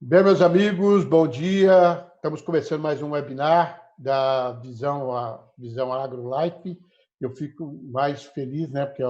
Bem, meus amigos, bom dia. Estamos começando mais um webinar da Visão Agro Life. Eu fico mais feliz, né, porque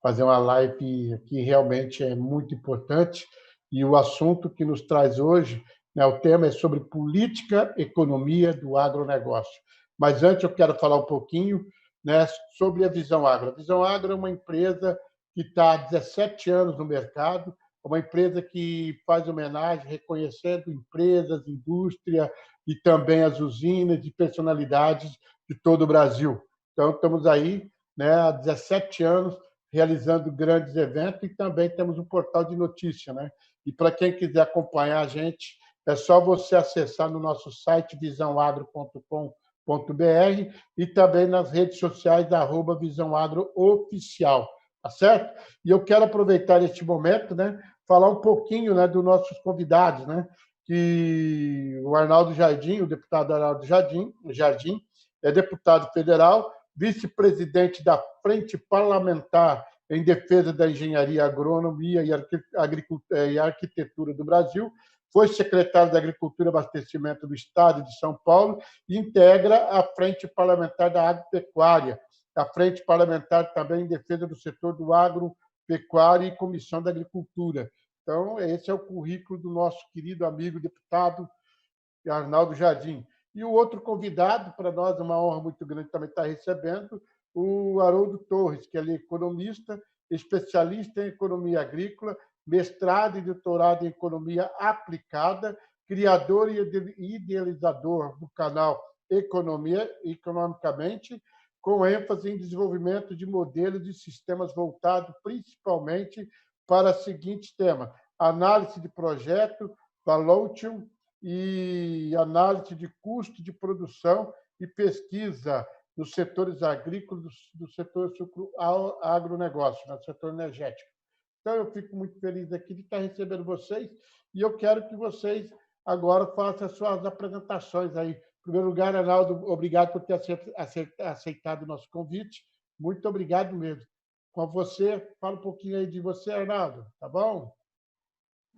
fazer uma live aqui realmente é muito importante. E o assunto que nos traz hoje, né, o tema é sobre política, economia do agronegócio. Mas antes eu quero falar um pouquinho, né, sobre a Visão Agro. A Visão Agro é uma empresa que está há 17 anos no mercado, uma empresa que faz homenagem, reconhecendo empresas, indústria e também as usinas e personalidades de todo o Brasil. Então, estamos aí, né, há 17 anos realizando grandes eventos e também temos um portal de notícia, né? E para quem quiser acompanhar a gente, é só você acessar no nosso site visãoagro.com.br e também nas redes sociais da @visãoagrooficial, tá certo? E eu quero aproveitar este momento, né, falar um pouquinho, né, dos nossos convidados, né, que o Arnaldo Jardim, o deputado Arnaldo Jardim é deputado federal, vice-presidente da Frente Parlamentar em Defesa da Engenharia, Agronomia e Arquitetura do Brasil, foi secretário da Agricultura e Abastecimento do Estado de São Paulo e integra a Frente Parlamentar da Agropecuária, a Frente Parlamentar também em Defesa do Setor do Agropecuária e Comissão da Agricultura. Então, esse é o currículo do nosso querido amigo deputado Arnaldo Jardim. E o outro convidado, para nós é uma honra muito grande também estar recebendo, o Haroldo Torres, que ele é economista, especialista em economia agrícola, mestrado e doutorado em economia aplicada, criador e idealizador do canal Economicamente, com ênfase em desenvolvimento de modelos e sistemas voltados principalmente para o seguinte tema: análise de projeto, valuation e análise de custo de produção e pesquisa nos setores agrícolas, do setor agronegócio, no setor energético. Então, eu fico muito feliz aqui de estar recebendo vocês e eu quero que vocês agora façam as suas apresentações aí. Em primeiro lugar, Arnaldo, obrigado por ter aceitado o nosso convite. Muito obrigado mesmo. Com você, fala um pouquinho aí de você, Arnaldo, tá bom?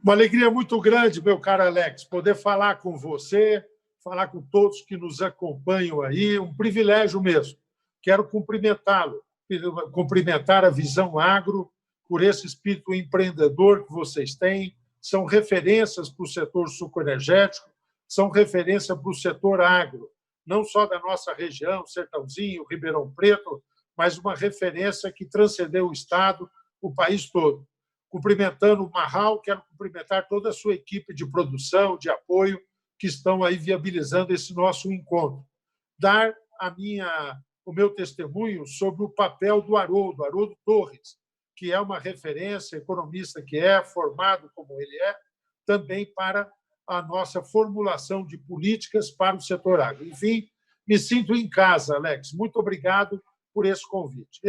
Uma alegria muito grande, meu caro Alex, poder falar com você, falar com todos que nos acompanham aí, um privilégio mesmo. Quero cumprimentá-lo, cumprimentar a Visão Agro por esse espírito empreendedor que vocês têm, são referências para o setor sucoenergético, são referência para o setor agro, não só da nossa região, Sertãozinho, Ribeirão Preto, mas uma referência que transcendeu o Estado, o país todo. Cumprimentando o Marral, quero cumprimentar toda a sua equipe de produção, de apoio, que estão aí viabilizando esse nosso encontro. Dar o meu testemunho sobre o papel do Haroldo Torres, que é uma referência, economista que é, formado como ele é, também para a nossa formulação de políticas para o setor agro. Enfim, me sinto em casa, Alex. Muito obrigado por esse convite.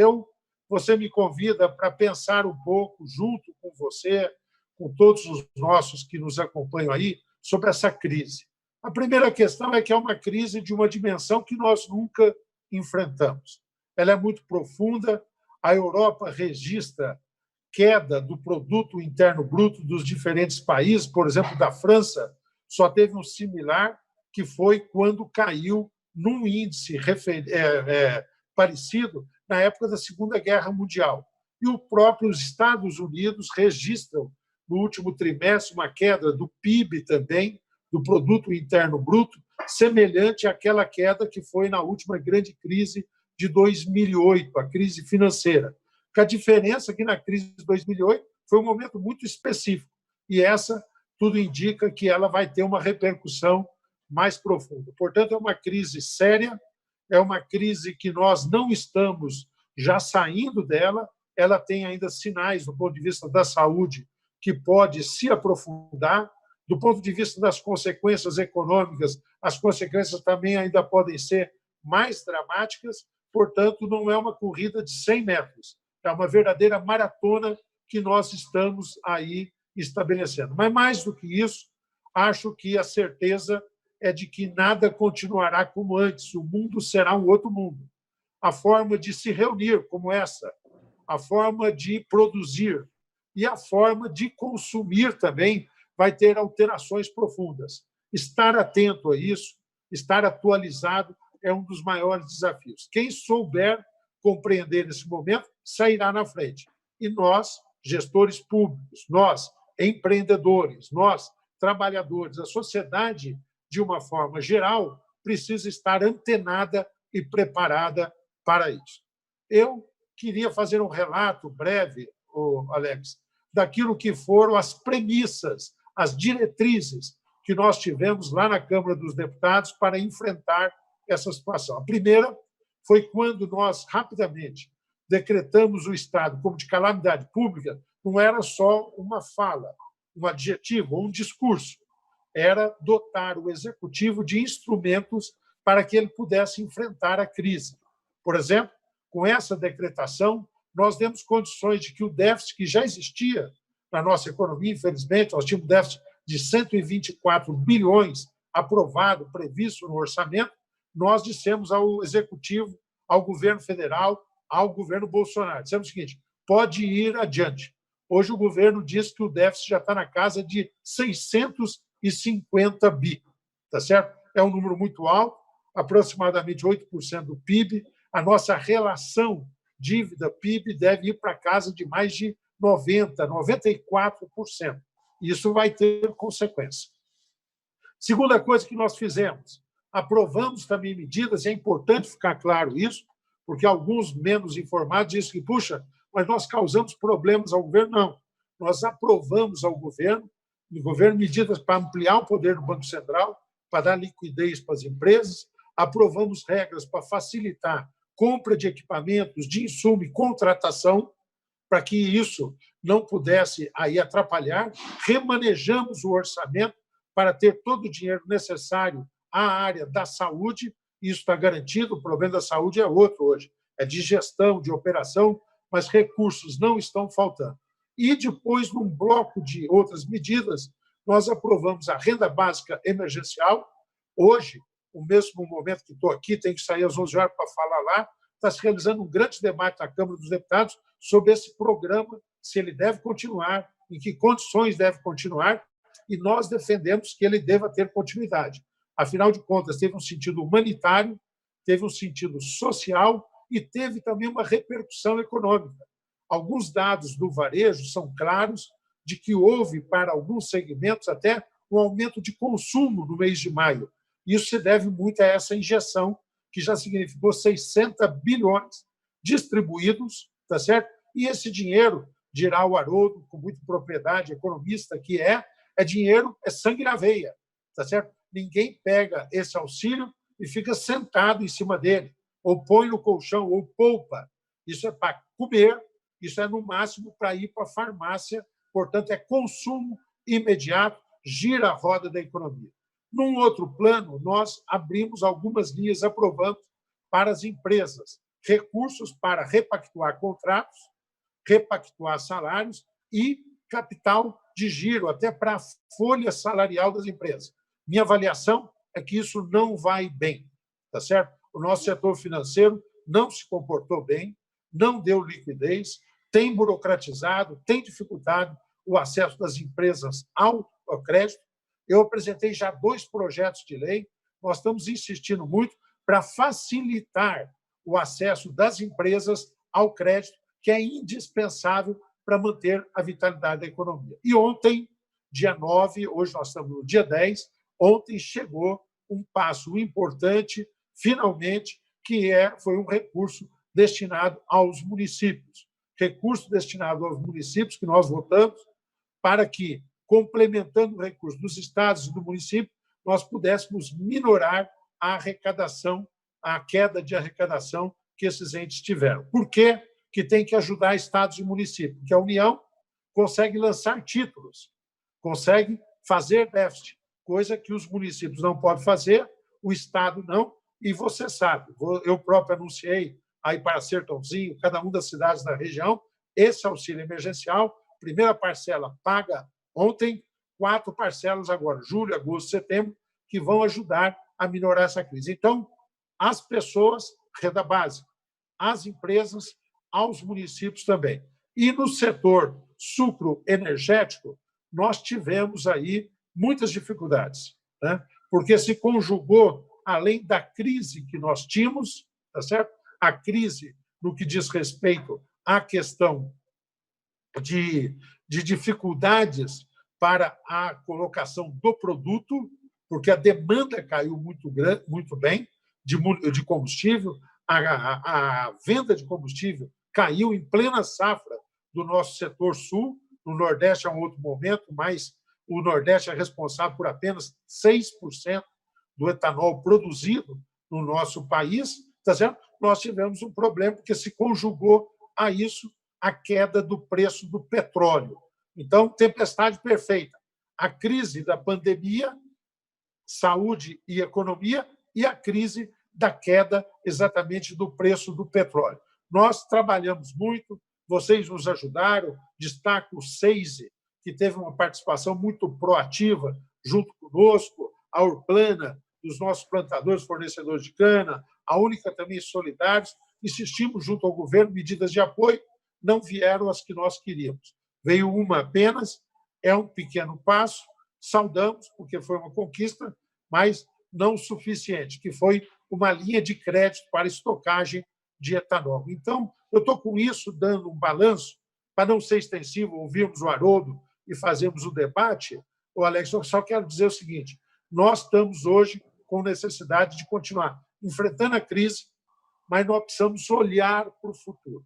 Você me convida para pensar um pouco, junto com você, com todos os nossos que nos acompanham aí, sobre essa crise. A primeira questão é que é uma crise de uma dimensão que nós nunca enfrentamos. Ela é muito profunda. A Europa registra queda do produto interno bruto dos diferentes países. Por exemplo, da França, só teve um similar, que foi quando caiu num índice parecido na época da Segunda Guerra Mundial. E os próprios Estados Unidos registram, no último trimestre, uma queda do PIB também, do Produto Interno Bruto, semelhante àquela queda que foi na última grande crise de 2008, a crise financeira. Porque a diferença é que na crise de 2008 foi um momento muito específico, e essa, tudo indica que ela vai ter uma repercussão mais profunda. Portanto, é uma crise séria, é uma crise que nós não estamos já saindo dela, ela tem ainda sinais, do ponto de vista da saúde, que pode se aprofundar, do ponto de vista das consequências econômicas, as consequências também ainda podem ser mais dramáticas, portanto, não é uma corrida de 100 metros, é uma verdadeira maratona que nós estamos aí estabelecendo. Mas, mais do que isso, acho que a certeza é de que nada continuará como antes, o mundo será um outro mundo. A forma de se reunir como essa, a forma de produzir e a forma de consumir também vai ter alterações profundas. Estar atento a isso, estar atualizado, é um dos maiores desafios. Quem souber compreender esse momento sairá na frente. E nós, gestores públicos, nós, empreendedores, nós, trabalhadores, a sociedade, de uma forma geral, precisa estar antenada e preparada para isso. Eu queria fazer um relato breve, Alex, daquilo que foram as premissas, as diretrizes que nós tivemos lá na Câmara dos Deputados para enfrentar essa situação. A primeira foi quando nós, rapidamente, decretamos o Estado como de calamidade pública, não era só uma fala, um adjetivo ou um discurso, era dotar o Executivo de instrumentos para que ele pudesse enfrentar a crise. Por exemplo, com essa decretação, nós demos condições de que o déficit que já existia na nossa economia, infelizmente, nós tínhamos um déficit de 124 bilhões aprovado, previsto no orçamento, nós dissemos ao Executivo, ao governo federal, ao governo Bolsonaro, dissemos o seguinte, pode ir adiante. Hoje o governo diz que o déficit já está na casa de 650 bi, tá certo? É um número muito alto, aproximadamente 8% do PIB. A nossa relação dívida-PIB deve ir para casa de mais de 90%, 94%. Isso vai ter consequência. Segunda coisa que nós fizemos, aprovamos também medidas, e é importante ficar claro isso, porque alguns menos informados dizem que, puxa, mas nós causamos problemas ao governo. Não, nós aprovamos ao governo medidas para ampliar o poder do Banco Central, para dar liquidez para as empresas, aprovamos regras para facilitar compra de equipamentos, de insumo e contratação, para que isso não pudesse aí atrapalhar, remanejamos o orçamento para ter todo o dinheiro necessário à área da saúde, isso está garantido, o problema da saúde é outro hoje, é de gestão, de operação, mas recursos não estão faltando. E depois, num bloco de outras medidas, nós aprovamos a renda básica emergencial. Hoje, no mesmo momento que estou aqui, tenho que sair às 11 horas para falar lá, está se realizando um grande debate na Câmara dos Deputados sobre esse programa, se ele deve continuar, em que condições deve continuar, e nós defendemos que ele deva ter continuidade. Afinal de contas, teve um sentido humanitário, teve um sentido social e teve também uma repercussão econômica. Alguns dados do varejo são claros de que houve, para alguns segmentos, até um aumento de consumo no mês de maio. Isso se deve muito a essa injeção, que já significou 60 bilhões distribuídos, tá certo? E esse dinheiro, dirá o Haroldo, com muita propriedade, economista que é dinheiro, é sangue na veia, tá certo? Ninguém pega esse auxílio e fica sentado em cima dele, ou põe no colchão, ou poupa. Isso é para comer, isso é, no máximo, para ir para a farmácia, portanto, é consumo imediato, gira a roda da economia. Num outro plano, nós abrimos algumas linhas, aprovamos para as empresas recursos para repactuar contratos, repactuar salários e capital de giro, até para a folha salarial das empresas. Minha avaliação é que isso não vai bem, tá certo? O nosso setor financeiro não se comportou bem, não deu liquidez, tem burocratizado, tem dificultado o acesso das empresas ao crédito. Eu apresentei já 2 projetos de lei, nós estamos insistindo muito para facilitar o acesso das empresas ao crédito, que é indispensável para manter a vitalidade da economia. E ontem, dia 9, hoje nós estamos no dia 10, ontem chegou um passo importante, finalmente, que foi um recurso destinado aos municípios. Recurso destinado aos municípios que nós votamos para que, complementando o recurso dos estados e do município, nós pudéssemos minorar a arrecadação, a queda de arrecadação que esses entes tiveram. Por quê que tem que ajudar estados e municípios? Porque a União consegue lançar títulos, consegue fazer déficit, coisa que os municípios não podem fazer, o Estado não, e você sabe, eu próprio anunciei aí para Sertãozinho, cada uma das cidades da região, esse auxílio emergencial, primeira parcela paga ontem, 4 parcelas agora, julho, agosto, setembro, que vão ajudar a minorar essa crise. Então, as pessoas, renda básica, as empresas, aos municípios também. E no setor sucroenergético, nós tivemos aí muitas dificuldades, né? Porque se conjugou, além da crise que nós tínhamos, tá certo? A crise no que diz respeito à questão de dificuldades para a colocação do produto, porque a demanda caiu muito bem de combustível, a venda de combustível caiu em plena safra do nosso setor sul. No Nordeste é um outro momento, mas o Nordeste é responsável por apenas 6% do etanol produzido no nosso país. Tá certo? Nós tivemos um problema, porque se conjugou a isso a queda do preço do petróleo. Então, tempestade perfeita. A crise da pandemia, saúde e economia, e a crise da queda exatamente do preço do petróleo. Nós trabalhamos muito, vocês nos ajudaram, destaco o Seise, que teve uma participação muito proativa junto conosco, a Urplana, dos nossos plantadores, fornecedores de cana, a Única também Solidários, insistimos junto ao governo, medidas de apoio, não vieram as que nós queríamos. Veio uma apenas, é um pequeno passo, saudamos, porque foi uma conquista, mas não suficiente, que foi uma linha de crédito para estocagem de etanol. Então, eu estou com isso dando um balanço, para não ser extensivo, ouvirmos o Haroldo e fazermos o debate. Ô, Alex, eu só quero dizer o seguinte, nós estamos hoje com necessidade de continuar enfrentando a crise, mas nós precisamos olhar para o futuro.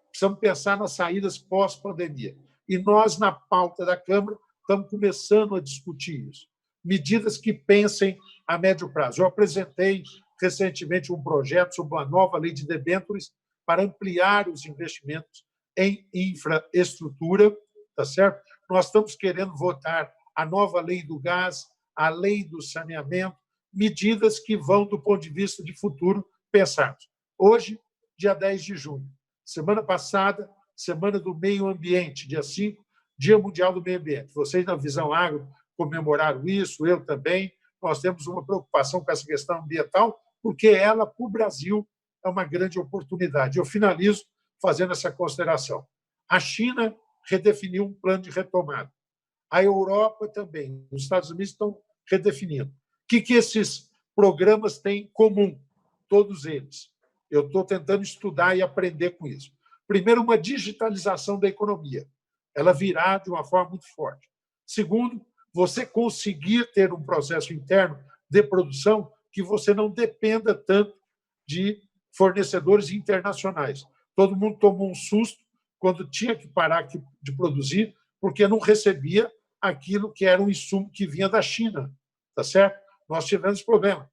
Precisamos pensar nas saídas pós-pandemia. E nós, na pauta da Câmara, estamos começando a discutir isso. Medidas que pensem a médio prazo. Eu apresentei recentemente um projeto sobre uma nova lei de debêntures para ampliar os investimentos em infraestrutura, tá certo? Nós estamos querendo votar a nova lei do gás, a lei do saneamento, medidas que vão, do ponto de vista de futuro, pensados. Hoje, dia 10 de junho. Semana passada, Semana do Meio Ambiente, dia 5, Dia Mundial do Meio Ambiente. Vocês, na Visão Agro, comemoraram isso, eu também. Nós temos uma preocupação com essa questão ambiental, porque ela, para o Brasil, é uma grande oportunidade. Eu finalizo fazendo essa consideração. A China redefiniu um plano de retomada. A Europa também. Os Estados Unidos estão redefinindo. O que esses programas têm em comum? Todos eles. Eu estou tentando estudar e aprender com isso. Primeiro, uma digitalização da economia. Ela virá de uma forma muito forte. Segundo, você conseguir ter um processo interno de produção que você não dependa tanto de fornecedores internacionais. Todo mundo tomou um susto quando tinha que parar de produzir, porque não recebia aquilo que era um insumo que vinha da China. Tá certo? Nós tivemos problema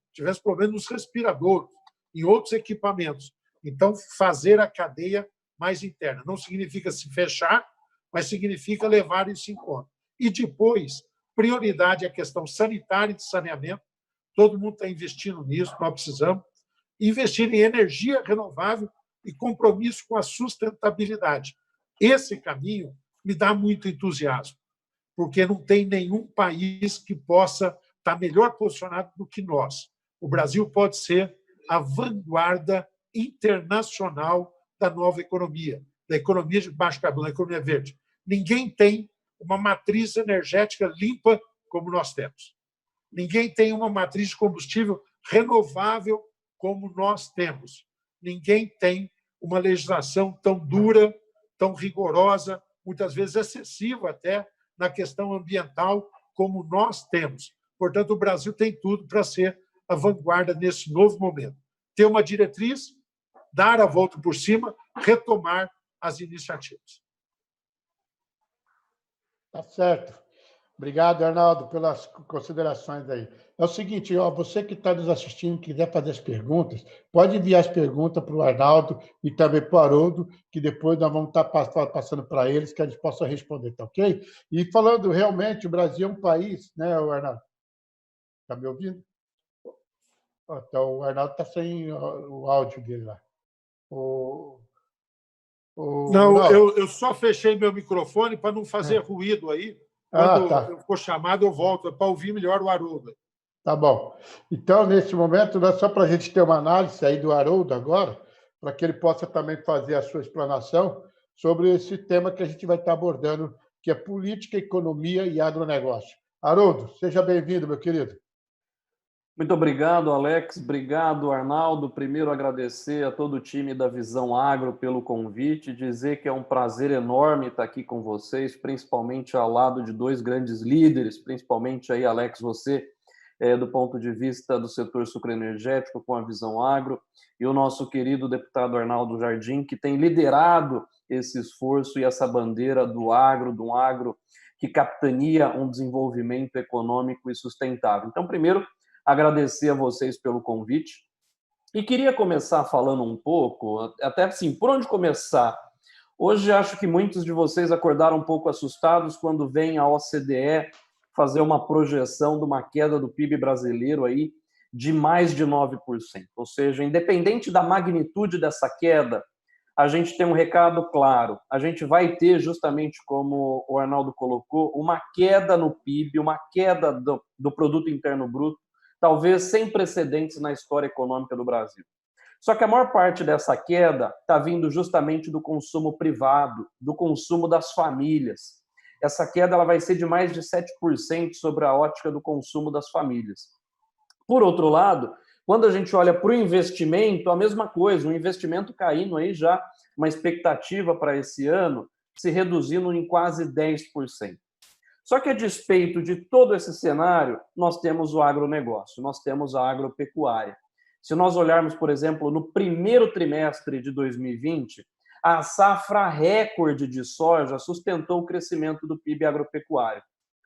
nos respiradores, em outros equipamentos. Então, fazer a cadeia mais interna. Não significa se fechar, mas significa levar isso em conta. E depois, prioridade é a questão sanitária e de saneamento. Todo mundo está investindo nisso, nós precisamos investir em energia renovável e compromisso com a sustentabilidade. Esse caminho me dá muito entusiasmo, porque não tem nenhum país que possa estar melhor posicionado do que nós. O Brasil pode ser a vanguarda internacional da nova economia, da economia de baixo carbono, da economia verde. Ninguém tem uma matriz energética limpa como nós temos. Ninguém tem uma matriz de combustível renovável como nós temos. Ninguém tem uma legislação tão dura, tão rigorosa, muitas vezes excessiva até, na questão ambiental, como nós temos. Portanto, o Brasil tem tudo para ser a vanguarda nesse novo momento. Ter uma diretriz, dar a volta por cima, retomar as iniciativas. Tá certo. Obrigado, Arnaldo, pelas considerações aí. É o seguinte, você que está nos assistindo, quiser fazer as perguntas, pode enviar as perguntas para o Arnaldo e também para o Haroldo, que depois nós vamos estar passando para eles, que a gente possa responder, tá ok? E falando realmente, o Brasil é um país, né, Arnaldo? Está me ouvindo? Então, o Arnaldo está sem o áudio dele lá. Não, eu só fechei meu microfone para não fazer ruído aí. Quando eu for chamado, eu volto, para ouvir melhor o Haroldo. Tá bom. Então, nesse momento, só para a gente ter uma análise aí do Haroldo agora, para que ele possa também fazer a sua explanação sobre esse tema que a gente vai estar abordando, que é Política, Economia e Agronegócio. Haroldo, seja bem-vindo, meu querido. Muito obrigado, Alex. Obrigado, Arnaldo. Primeiro, agradecer a todo o time da Visão Agro pelo convite, dizer que é um prazer enorme estar aqui com vocês, principalmente ao lado de dois grandes líderes, principalmente aí, Alex, você, do ponto de vista do setor sucroenergético com a Visão Agro, e o nosso querido deputado Arnaldo Jardim, que tem liderado esse esforço e essa bandeira do um agro que capitania um desenvolvimento econômico e sustentável. Então, primeiro, agradecer a vocês pelo convite. E queria começar falando um pouco, até assim, por onde começar? Hoje acho que muitos de vocês acordaram um pouco assustados quando vem a OCDE fazer uma projeção de uma queda do PIB brasileiro aí de mais de 9%. Ou seja, independente da magnitude dessa queda, a gente tem um recado claro. A gente vai ter, justamente como o Arnaldo colocou, uma queda no PIB, uma queda do Produto Interno Bruto, talvez sem precedentes na história econômica do Brasil. Só que a maior parte dessa queda está vindo justamente do consumo privado, do consumo das famílias. Essa queda ela vai ser de mais de 7% sobre a ótica do consumo das famílias. Por outro lado, quando a gente olha para o investimento, a mesma coisa, o investimento caindo aí já, uma expectativa para esse ano, se reduzindo em quase 10%. Só que, a despeito de todo esse cenário, nós temos o agronegócio, nós temos a agropecuária. Se nós olharmos, por exemplo, no primeiro trimestre de 2020, a safra recorde de soja sustentou o crescimento do PIB agropecuário.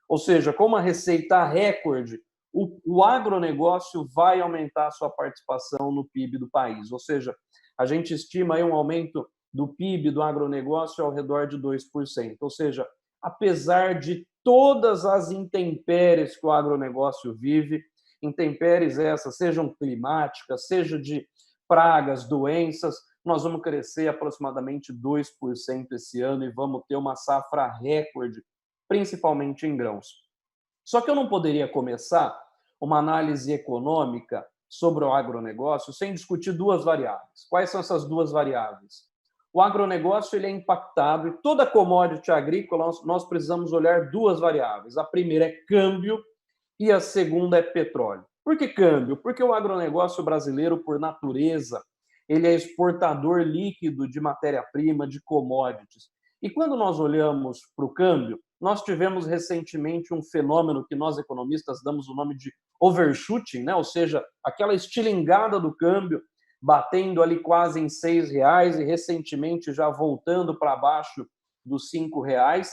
Ou seja, com uma receita recorde, o agronegócio vai aumentar a sua participação no PIB do país. Ou seja, a gente estima aí um aumento do PIB do agronegócio ao redor de 2%. Ou seja, apesar de todas as intempéries que o agronegócio vive, intempéries essas, sejam climáticas, seja de pragas, doenças, nós vamos crescer aproximadamente 2% esse ano e vamos ter uma safra recorde, principalmente em grãos. Só que eu não poderia começar uma análise econômica sobre o agronegócio sem discutir duas variáveis. Quais são essas duas variáveis? O agronegócio ele é impactado e toda commodity agrícola nós precisamos olhar duas variáveis. A primeira é câmbio e a segunda é petróleo. Por que câmbio? Porque o agronegócio brasileiro, por natureza, ele é exportador líquido de matéria-prima, de commodities. E quando nós olhamos para o câmbio, nós tivemos recentemente um fenômeno que nós economistas damos o nome de overshooting, né? Ou seja, aquela estilingada do câmbio, batendo ali quase em R$6 e recentemente já voltando para baixo dos R$5.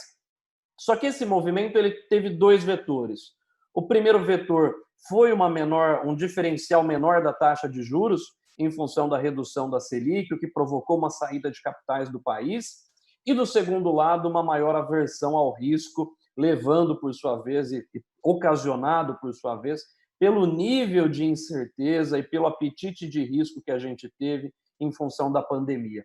Só que esse movimento ele teve dois vetores. O primeiro vetor foi um diferencial menor da taxa de juros em função da redução da Selic, o que provocou uma saída de capitais do país. E do segundo lado, uma maior aversão ao risco, levando por sua vez e ocasionado por sua vez pelo nível de incerteza e pelo apetite de risco que a gente teve em função da pandemia.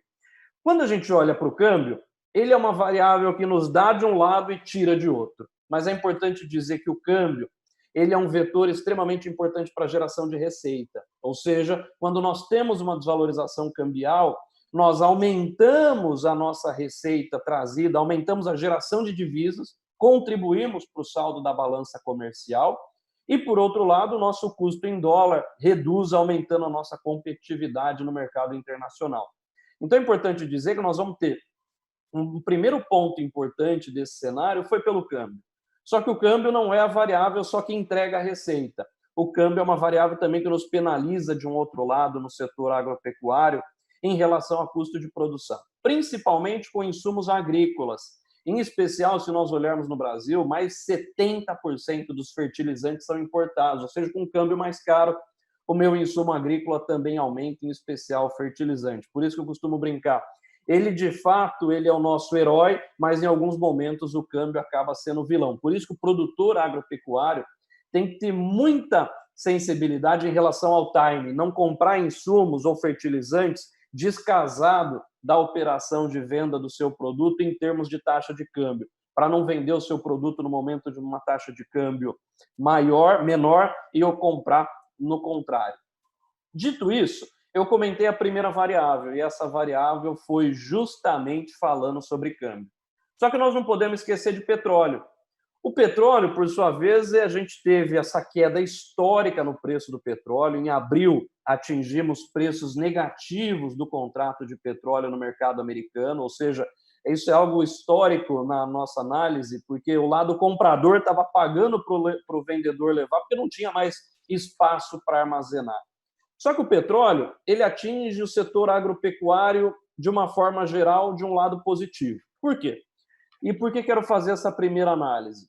Quando a gente olha para o câmbio, ele é uma variável que nos dá de um lado e tira de outro. Mas é importante dizer que o câmbio ele é um vetor extremamente importante para a geração de receita. Ou seja, quando nós temos uma desvalorização cambial, nós aumentamos a nossa receita trazida, aumentamos a geração de divisas, contribuímos para o saldo da balança comercial e, por outro lado, o nosso custo em dólar reduz, aumentando a nossa competitividade no mercado internacional. Então, é importante dizer que nós vamos ter um primeiro ponto importante desse cenário foi pelo câmbio. Só que o câmbio não é a variável só que entrega a receita. O câmbio é uma variável também que nos penaliza de um outro lado no setor agropecuário em relação a custo de produção, principalmente com insumos agrícolas. Em especial, se nós olharmos no Brasil, mais 70% dos fertilizantes são importados, ou seja, com um câmbio mais caro, o meu insumo agrícola também aumenta, em especial fertilizante. Por isso que eu costumo brincar. Ele, de fato, ele é o nosso herói, mas em alguns momentos o câmbio acaba sendo o vilão. Por isso que o produtor agropecuário tem que ter muita sensibilidade em relação ao time, não comprar insumos ou fertilizantes descasado da operação de venda do seu produto em termos de taxa de câmbio, para não vender o seu produto no momento de uma taxa de câmbio menor e eu comprar no contrário. Dito isso, eu comentei a primeira variável, e essa variável foi justamente falando sobre câmbio. Só que nós não podemos esquecer de petróleo. O petróleo, por sua vez, a gente teve essa queda histórica no preço do petróleo. Em abril, atingimos preços negativos do contrato de petróleo no mercado americano, ou seja, isso é algo histórico na nossa análise, porque o lado comprador estava pagando para o vendedor levar, porque não tinha mais espaço para armazenar. Só que o petróleo, ele atinge o setor agropecuário de uma forma geral, de um lado positivo. Por quê? E por que quero fazer essa primeira análise?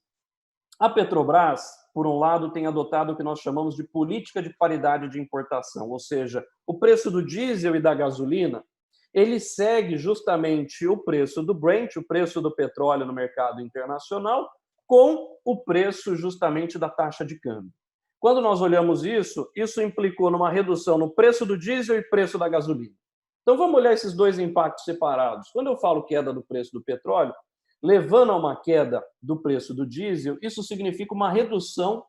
A Petrobras, por um lado, tem adotado o que nós chamamos de política de paridade de importação, ou seja, o preço do diesel e da gasolina, ele segue justamente o preço do Brent, o preço do petróleo no mercado internacional, com o preço justamente da taxa de câmbio. Quando nós olhamos isso, isso implicou numa redução no preço do diesel e preço da gasolina. Então vamos olhar esses dois impactos separados. Quando eu falo queda do preço do petróleo, levando a uma queda do preço do diesel, isso significa uma redução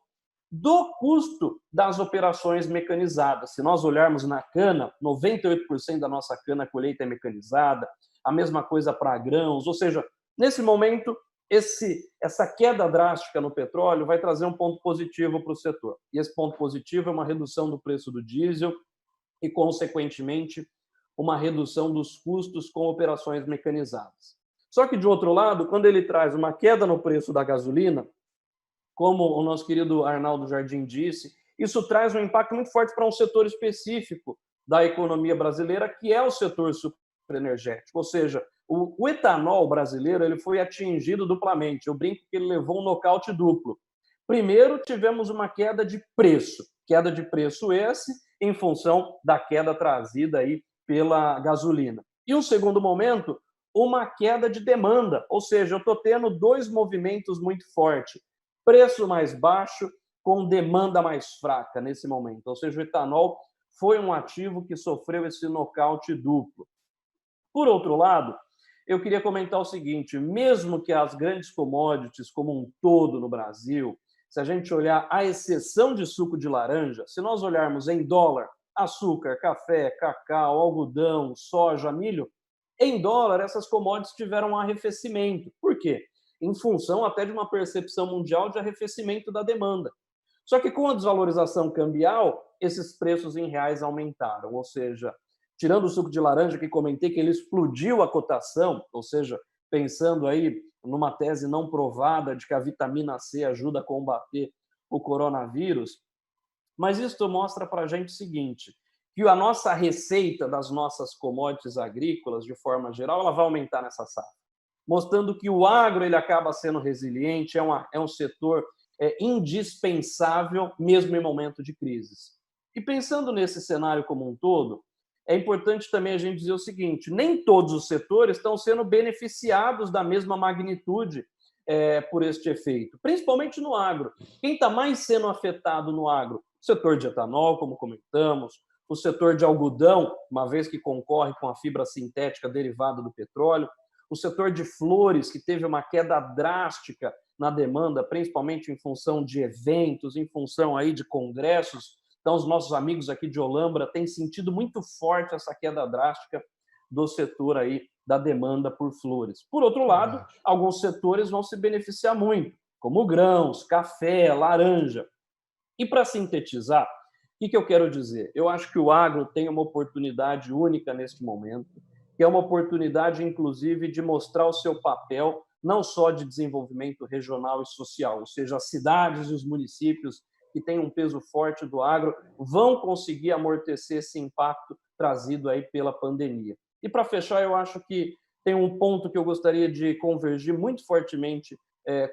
do custo das operações mecanizadas. Se nós olharmos na cana, 98% da nossa cana colheita é mecanizada, a mesma coisa para grãos, ou seja, nesse momento, essa queda drástica no petróleo vai trazer um ponto positivo para o setor. E esse ponto positivo é uma redução do preço do diesel e, consequentemente, uma redução dos custos com operações mecanizadas. Só que, de outro lado, quando ele traz uma queda no preço da gasolina, como o nosso querido Arnaldo Jardim disse, isso traz um impacto muito forte para um setor específico da economia brasileira, que é o setor superenergético. Ou seja, o etanol brasileiro ele foi atingido duplamente. Eu brinco que ele levou um nocaute duplo. Primeiro, tivemos uma queda de preço esse em função da queda trazida aí pela gasolina. E um segundo momento, uma queda de demanda, ou seja, eu estou tendo dois movimentos muito fortes. Preço mais baixo com demanda mais fraca nesse momento. Ou seja, o etanol foi um ativo que sofreu esse nocaute duplo. Por outro lado, eu queria comentar o seguinte, mesmo que as grandes commodities como um todo no Brasil, se a gente olhar à exceção de suco de laranja, se nós olharmos em dólar, açúcar, café, cacau, algodão, soja, milho, em dólar essas commodities tiveram um arrefecimento. Por quê? Em função até de uma percepção mundial de arrefecimento da demanda. Só que com a desvalorização cambial, esses preços em reais aumentaram, ou seja, tirando o suco de laranja que comentei que ele explodiu a cotação, ou seja, pensando aí numa tese não provada de que a vitamina C ajuda a combater o coronavírus, mas isso mostra para a gente o seguinte, que a nossa receita das nossas commodities agrícolas, de forma geral, ela vai aumentar nessa safra, mostrando que o agro ele acaba sendo resiliente, é um setor indispensável mesmo em momento de crises. E pensando nesse cenário como um todo, é importante também a gente dizer o seguinte, nem todos os setores estão sendo beneficiados da mesma magnitude por este efeito, principalmente no agro. Quem está mais sendo afetado no agro? O setor de etanol, como comentamos, o setor de algodão, uma vez que concorre com a fibra sintética derivada do petróleo, o setor de flores, que teve uma queda drástica na demanda, principalmente em função de eventos, em função aí de congressos. Então, os nossos amigos aqui de Olambra têm sentido muito forte essa queda drástica do setor aí da demanda por flores. Por outro lado, alguns setores vão se beneficiar muito, como grãos, café, laranja. E para sintetizar, o que eu quero dizer? Eu acho que o agro tem uma oportunidade única neste momento, que é uma oportunidade, inclusive, de mostrar o seu papel, não só de desenvolvimento regional e social, ou seja, as cidades e os municípios que têm um peso forte do agro vão conseguir amortecer esse impacto trazido aí pela pandemia. E para fechar, eu acho que tem um ponto que eu gostaria de convergir muito fortemente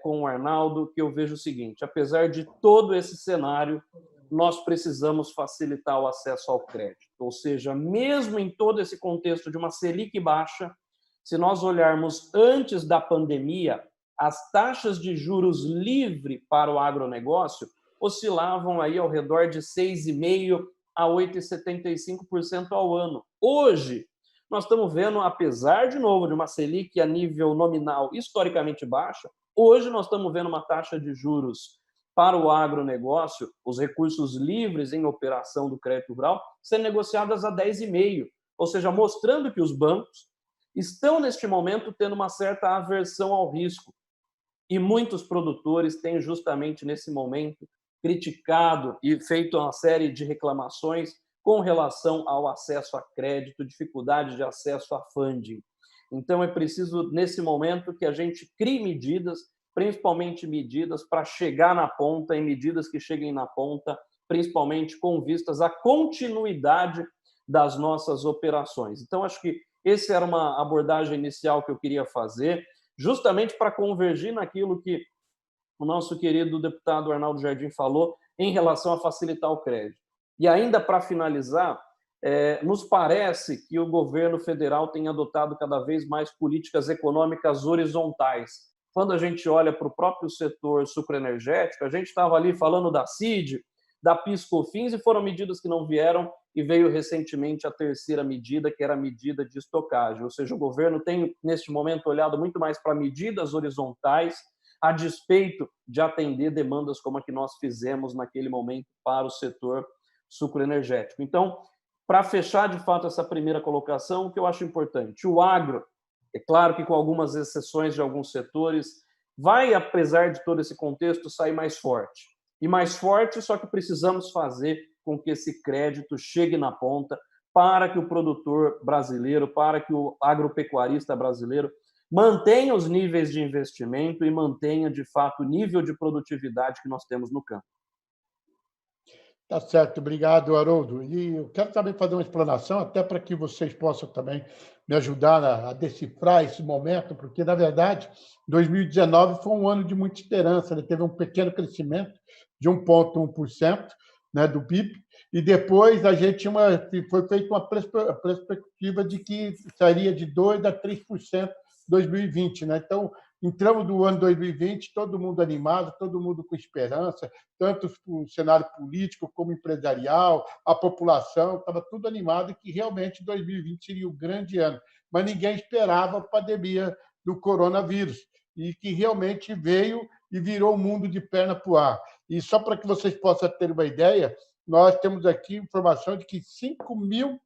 com o Arnaldo, que eu vejo o seguinte, apesar de todo esse cenário, nós precisamos facilitar o acesso ao crédito. Ou seja, mesmo em todo esse contexto de uma Selic baixa, se nós olharmos antes da pandemia, as taxas de juros livre para o agronegócio oscilavam aí ao redor de 6,5% a 8,75% ao ano. Hoje, nós estamos vendo, apesar, de novo, de uma Selic a nível nominal historicamente baixa, hoje nós estamos vendo uma taxa de juros para o agronegócio, os recursos livres em operação do crédito rural, sendo negociadas a 10,5%, ou seja, mostrando que os bancos estão, neste momento, tendo uma certa aversão ao risco. E muitos produtores têm, justamente nesse momento, criticado e feito uma série de reclamações com relação ao acesso a crédito, dificuldade de acesso a funding. Então, é preciso, nesse momento, que a gente crie medidas, principalmente medidas para chegar na ponta, e medidas que cheguem na ponta, principalmente com vistas à continuidade das nossas operações. Então, acho que essa era uma abordagem inicial que eu queria fazer, justamente para convergir naquilo que o nosso querido deputado Arnaldo Jardim falou em relação a facilitar o crédito. E ainda para finalizar, nos parece que o governo federal tem adotado cada vez mais políticas econômicas horizontais. Quando a gente olha para o próprio setor sucroenergético, a gente estava ali falando da CID, da PIS/COFINS, e foram medidas que não vieram, e veio recentemente a terceira medida, que era a medida de estocagem. Ou seja, o governo tem, neste momento, olhado muito mais para medidas horizontais, a despeito de atender demandas como a que nós fizemos naquele momento para o setor sucroenergético. Então, para fechar, de fato, essa primeira colocação, o que eu acho importante, o agro, é claro que com algumas exceções de alguns setores, vai, apesar de todo esse contexto, sair mais forte. E mais forte, só que precisamos fazer com que esse crédito chegue na ponta para que o produtor brasileiro, para que o agropecuarista brasileiro mantenha os níveis de investimento e mantenha, de fato, o nível de produtividade que nós temos no campo. Tá certo, obrigado, Haroldo. E eu quero também fazer uma explanação, até para que vocês possam também me ajudar a decifrar esse momento, porque, na verdade, 2019 foi um ano de muita esperança. Ele teve um pequeno crescimento de 1,1%, né, do PIB, e depois a gente foi feita uma perspectiva de que sairia de 2% a 3% em 2020. Né? Então, entramos no ano 2020, todo mundo animado, todo mundo com esperança, tanto o cenário político como empresarial, a população, estava tudo animado que realmente 2020 seria o grande ano. Mas ninguém esperava a pandemia do coronavírus, e que realmente veio e virou o mundo de perna para o ar. E só para que vocês possam ter uma ideia, nós temos aqui informação de que 5 mil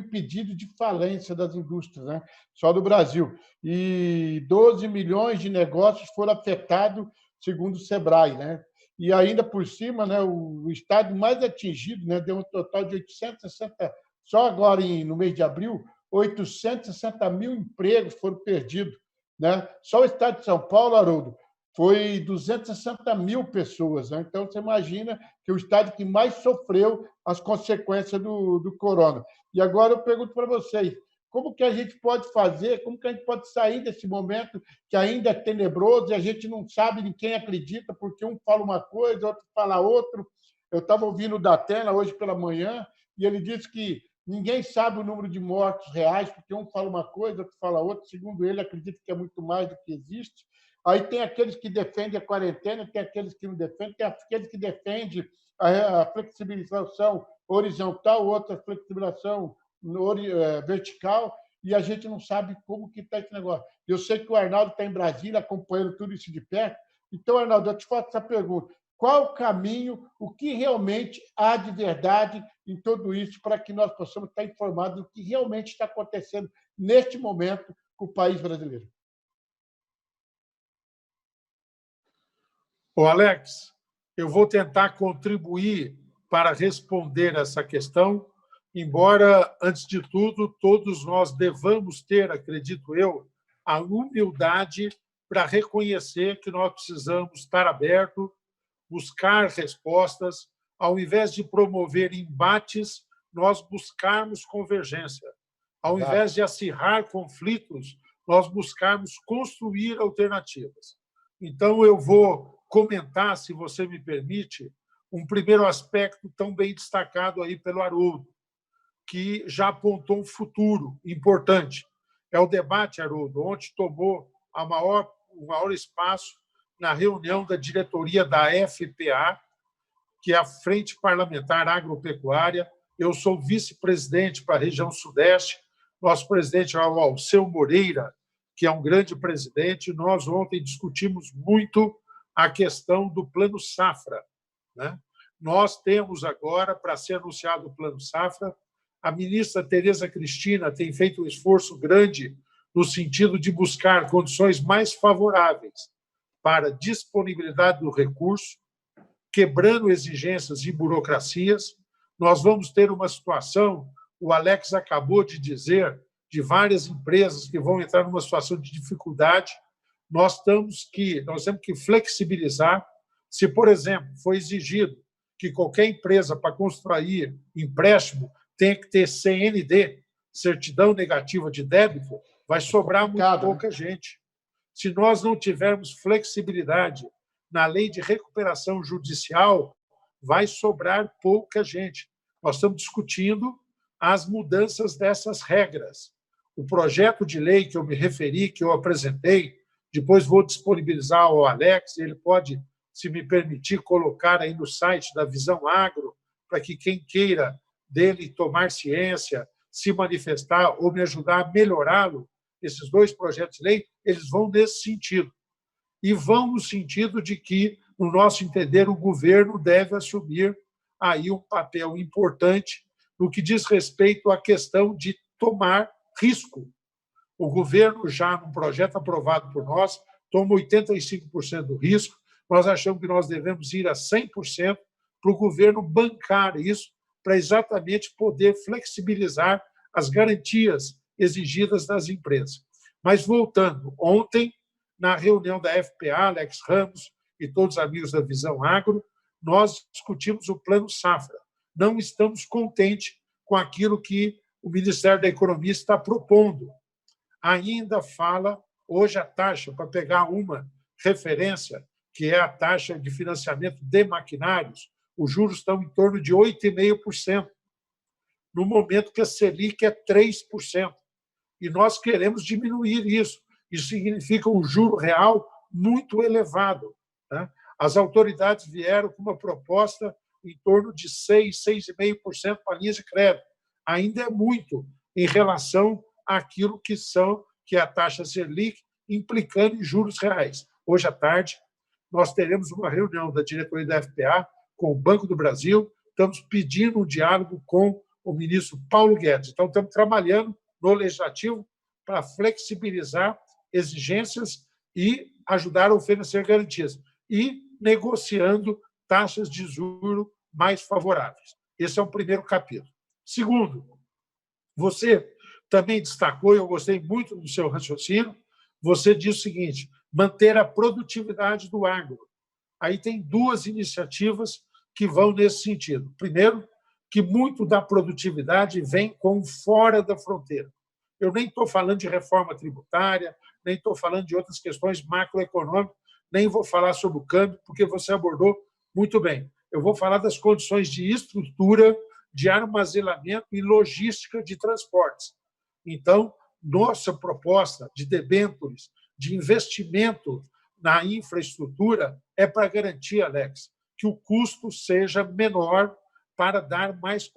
pedidos de falência das indústrias, né? Só do Brasil. E 12 milhões de negócios foram afetados, segundo o Sebrae. Né? E ainda por cima, né, o estado mais atingido, né, deu um total de 860, só agora no mês de abril, 860 mil empregos foram perdidos. Né? Só o estado de São Paulo, Haroldo, foi 260 mil pessoas. Né? Então, você imagina que o estado que mais sofreu as consequências do corona. E agora eu pergunto para vocês, como que a gente pode fazer, como que a gente pode sair desse momento que ainda é tenebroso e a gente não sabe em quem acredita, porque um fala uma coisa, outro fala outro. Eu estava ouvindo o Datena hoje pela manhã e ele disse que ninguém sabe o número de mortos reais, porque um fala uma coisa, outro fala outra. Segundo ele, acredita que é muito mais do que existe. Aí tem aqueles que defendem a quarentena, tem aqueles que não defendem, tem aqueles que defendem a flexibilização horizontal, outra flexibilização vertical, e a gente não sabe como que está esse negócio. Eu sei que o Arnaldo está em Brasília acompanhando tudo isso de perto. Então, Arnaldo, eu te faço essa pergunta. Qual o caminho, o que realmente há de verdade em tudo isso para que nós possamos estar informados do que realmente está acontecendo neste momento com o país brasileiro? Ô, Alex, eu vou tentar contribuir para responder essa questão, embora, antes de tudo, todos nós devamos ter, acredito eu, a humildade para reconhecer que nós precisamos estar abertos, buscar respostas, ao invés de promover embates, nós buscarmos convergência. Ao invés de acirrar conflitos, nós buscarmos construir alternativas. Então, eu vou comentar, se você me permite, um primeiro aspecto tão bem destacado aí pelo Haroldo, que já apontou um futuro importante. É o debate, Haroldo, onde tomou o maior espaço na reunião da diretoria da FPA, que é a Frente Parlamentar Agropecuária. Eu sou vice-presidente para a região Sudeste, nosso presidente é o Alceu Moreira, que é um grande presidente. Nós ontem discutimos muito a questão do Plano Safra. Né? Nós temos agora, para ser anunciado o Plano Safra, A ministra Tereza Cristina tem feito um esforço grande no sentido de buscar condições mais favoráveis para a disponibilidade do recurso, quebrando exigências e burocracias. Nós vamos ter uma situação, o Alex acabou de dizer, de várias empresas que vão entrar numa situação de dificuldade. Nós temos que flexibilizar. Se, por exemplo, for exigido que qualquer empresa, para construir empréstimo, tenha que ter CND, certidão negativa de débito, vai sobrar muito pouca gente. Se nós não tivermos flexibilidade na lei de recuperação judicial, vai sobrar pouca gente. Nós estamos discutindo as mudanças dessas regras. O projeto de lei que eu me referi, que eu apresentei, depois vou disponibilizar ao Alex, ele pode, se me permitir, colocar aí no site da Visão Agro, para que quem queira dele tomar ciência, se manifestar ou me ajudar a melhorá-lo, esses dois projetos de lei, eles vão nesse sentido. E vão no sentido de que, no nosso entender, o governo deve assumir aí um papel importante no que diz respeito à questão de tomar risco. O governo, já num projeto aprovado por nós, toma 85% do risco. Nós achamos que nós devemos ir a 100% para o governo bancar isso, para exatamente poder flexibilizar as garantias exigidas das empresas. Mas, voltando, ontem, na reunião da FPA, Alex Ramos e todos os amigos da Visão Agro, nós discutimos o Plano Safra. Não estamos contentes com aquilo que o Ministério da Economia está propondo. Ainda fala, hoje, a taxa, para pegar uma referência, que é a taxa de financiamento de maquinários, os juros estão em torno de 8,5%, no momento que a Selic é 3%. E nós queremos diminuir isso. Isso significa um juro real muito elevado. Né? As autoridades vieram com uma proposta em torno de 6,5% para linhas de crédito. Ainda é muito em relação àquilo que é a taxa Selic, implicando em juros reais. Hoje à tarde, nós teremos uma reunião da diretoria da FPA com o Banco do Brasil, estamos pedindo um diálogo com o ministro Paulo Guedes. Então, estamos trabalhando no Legislativo para flexibilizar exigências e ajudar a oferecer garantias. E negociando taxas de juros mais favoráveis. Esse é o primeiro capítulo. Segundo, você também destacou, e eu gostei muito do seu raciocínio, você diz o seguinte, manter a produtividade do agro. Aí tem duas iniciativas que vão nesse sentido. Primeiro, que muito da produtividade vem com fora da fronteira. Eu nem estou falando de reforma tributária, nem estou falando de outras questões macroeconômicas, nem vou falar sobre o câmbio, porque você abordou muito bem. Eu vou falar das condições de estrutura, de armazenamento e logística de transportes. Então, nossa proposta de debêntures, de investimento na infraestrutura, é para garantir, Alex, que o custo seja menor para dar mais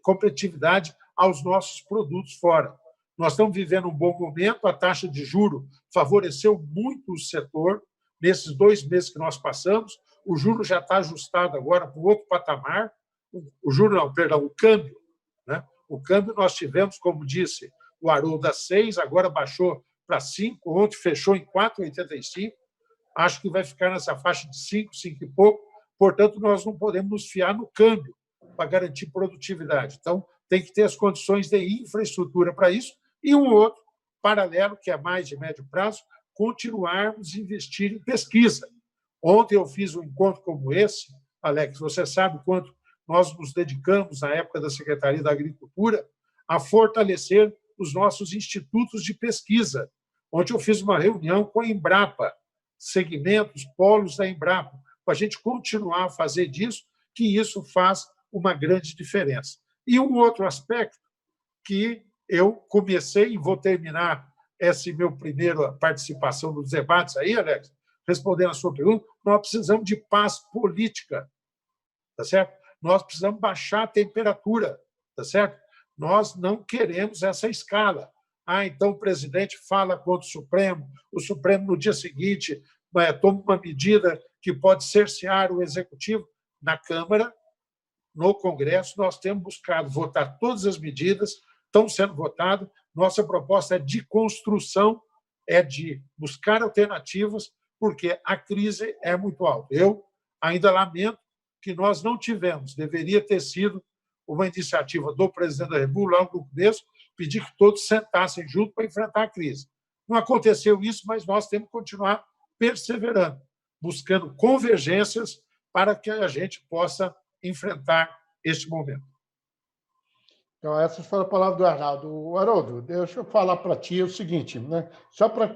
competitividade aos nossos produtos fora. Nós estamos vivendo um bom momento, a taxa de juro favoreceu muito o setor. Nesses 2 meses que nós passamos, o juro já está ajustado agora para outro patamar. O câmbio. Né? O câmbio nós tivemos, como disse o Haroldo, a 6, agora baixou para 5, ontem fechou em 4,85. Acho que vai ficar nessa faixa de 5, 5 e pouco. Portanto, nós não podemos nos fiar no câmbio para garantir produtividade. Então, tem que ter as condições de infraestrutura para isso. E um outro paralelo, que é mais de médio prazo, continuarmos a investir em pesquisa. Ontem eu fiz um encontro como esse, Alex, você sabe quanto nós nos dedicamos, na época da Secretaria da Agricultura, a fortalecer os nossos institutos de pesquisa. Ontem eu fiz uma reunião com a Embrapa, segmentos, polos da Embrapa, para a gente continuar a fazer disso, que isso faz uma grande diferença. E um outro aspecto que eu comecei e vou terminar essa minha primeira participação nos debates aí, Alex, respondendo a sua pergunta, nós precisamos de paz política, tá certo? Nós precisamos baixar a temperatura, tá certo? Nós não queremos essa escala. Então o presidente fala contra o Supremo no dia seguinte toma uma medida que pode cercear o Executivo. Na Câmara, no Congresso, nós temos buscado votar todas as medidas, estão sendo votadas. Nossa proposta é de construção, é de buscar alternativas, porque a crise é muito alta. Eu ainda lamento que nós não tivemos, deveria ter sido uma iniciativa do presidente da República, logo no começo, pedir que todos sentassem junto para enfrentar a crise. Não aconteceu isso, mas nós temos que continuar perseverando, buscando convergências para que a gente possa enfrentar este momento. Então, essas foram as palavras do Arnaldo. Haroldo, deixa eu falar para ti o seguinte, né? Só para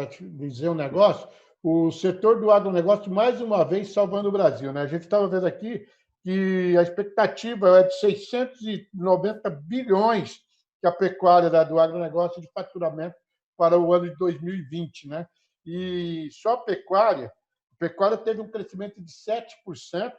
te dizer um negócio, o setor do agronegócio, mais uma vez, salvando o Brasil, né? A gente estava vendo aqui que a expectativa é de 690 bilhões que a pecuária do agronegócio de faturamento para o ano de 2020, né? E só a pecuária teve um crescimento de 7%,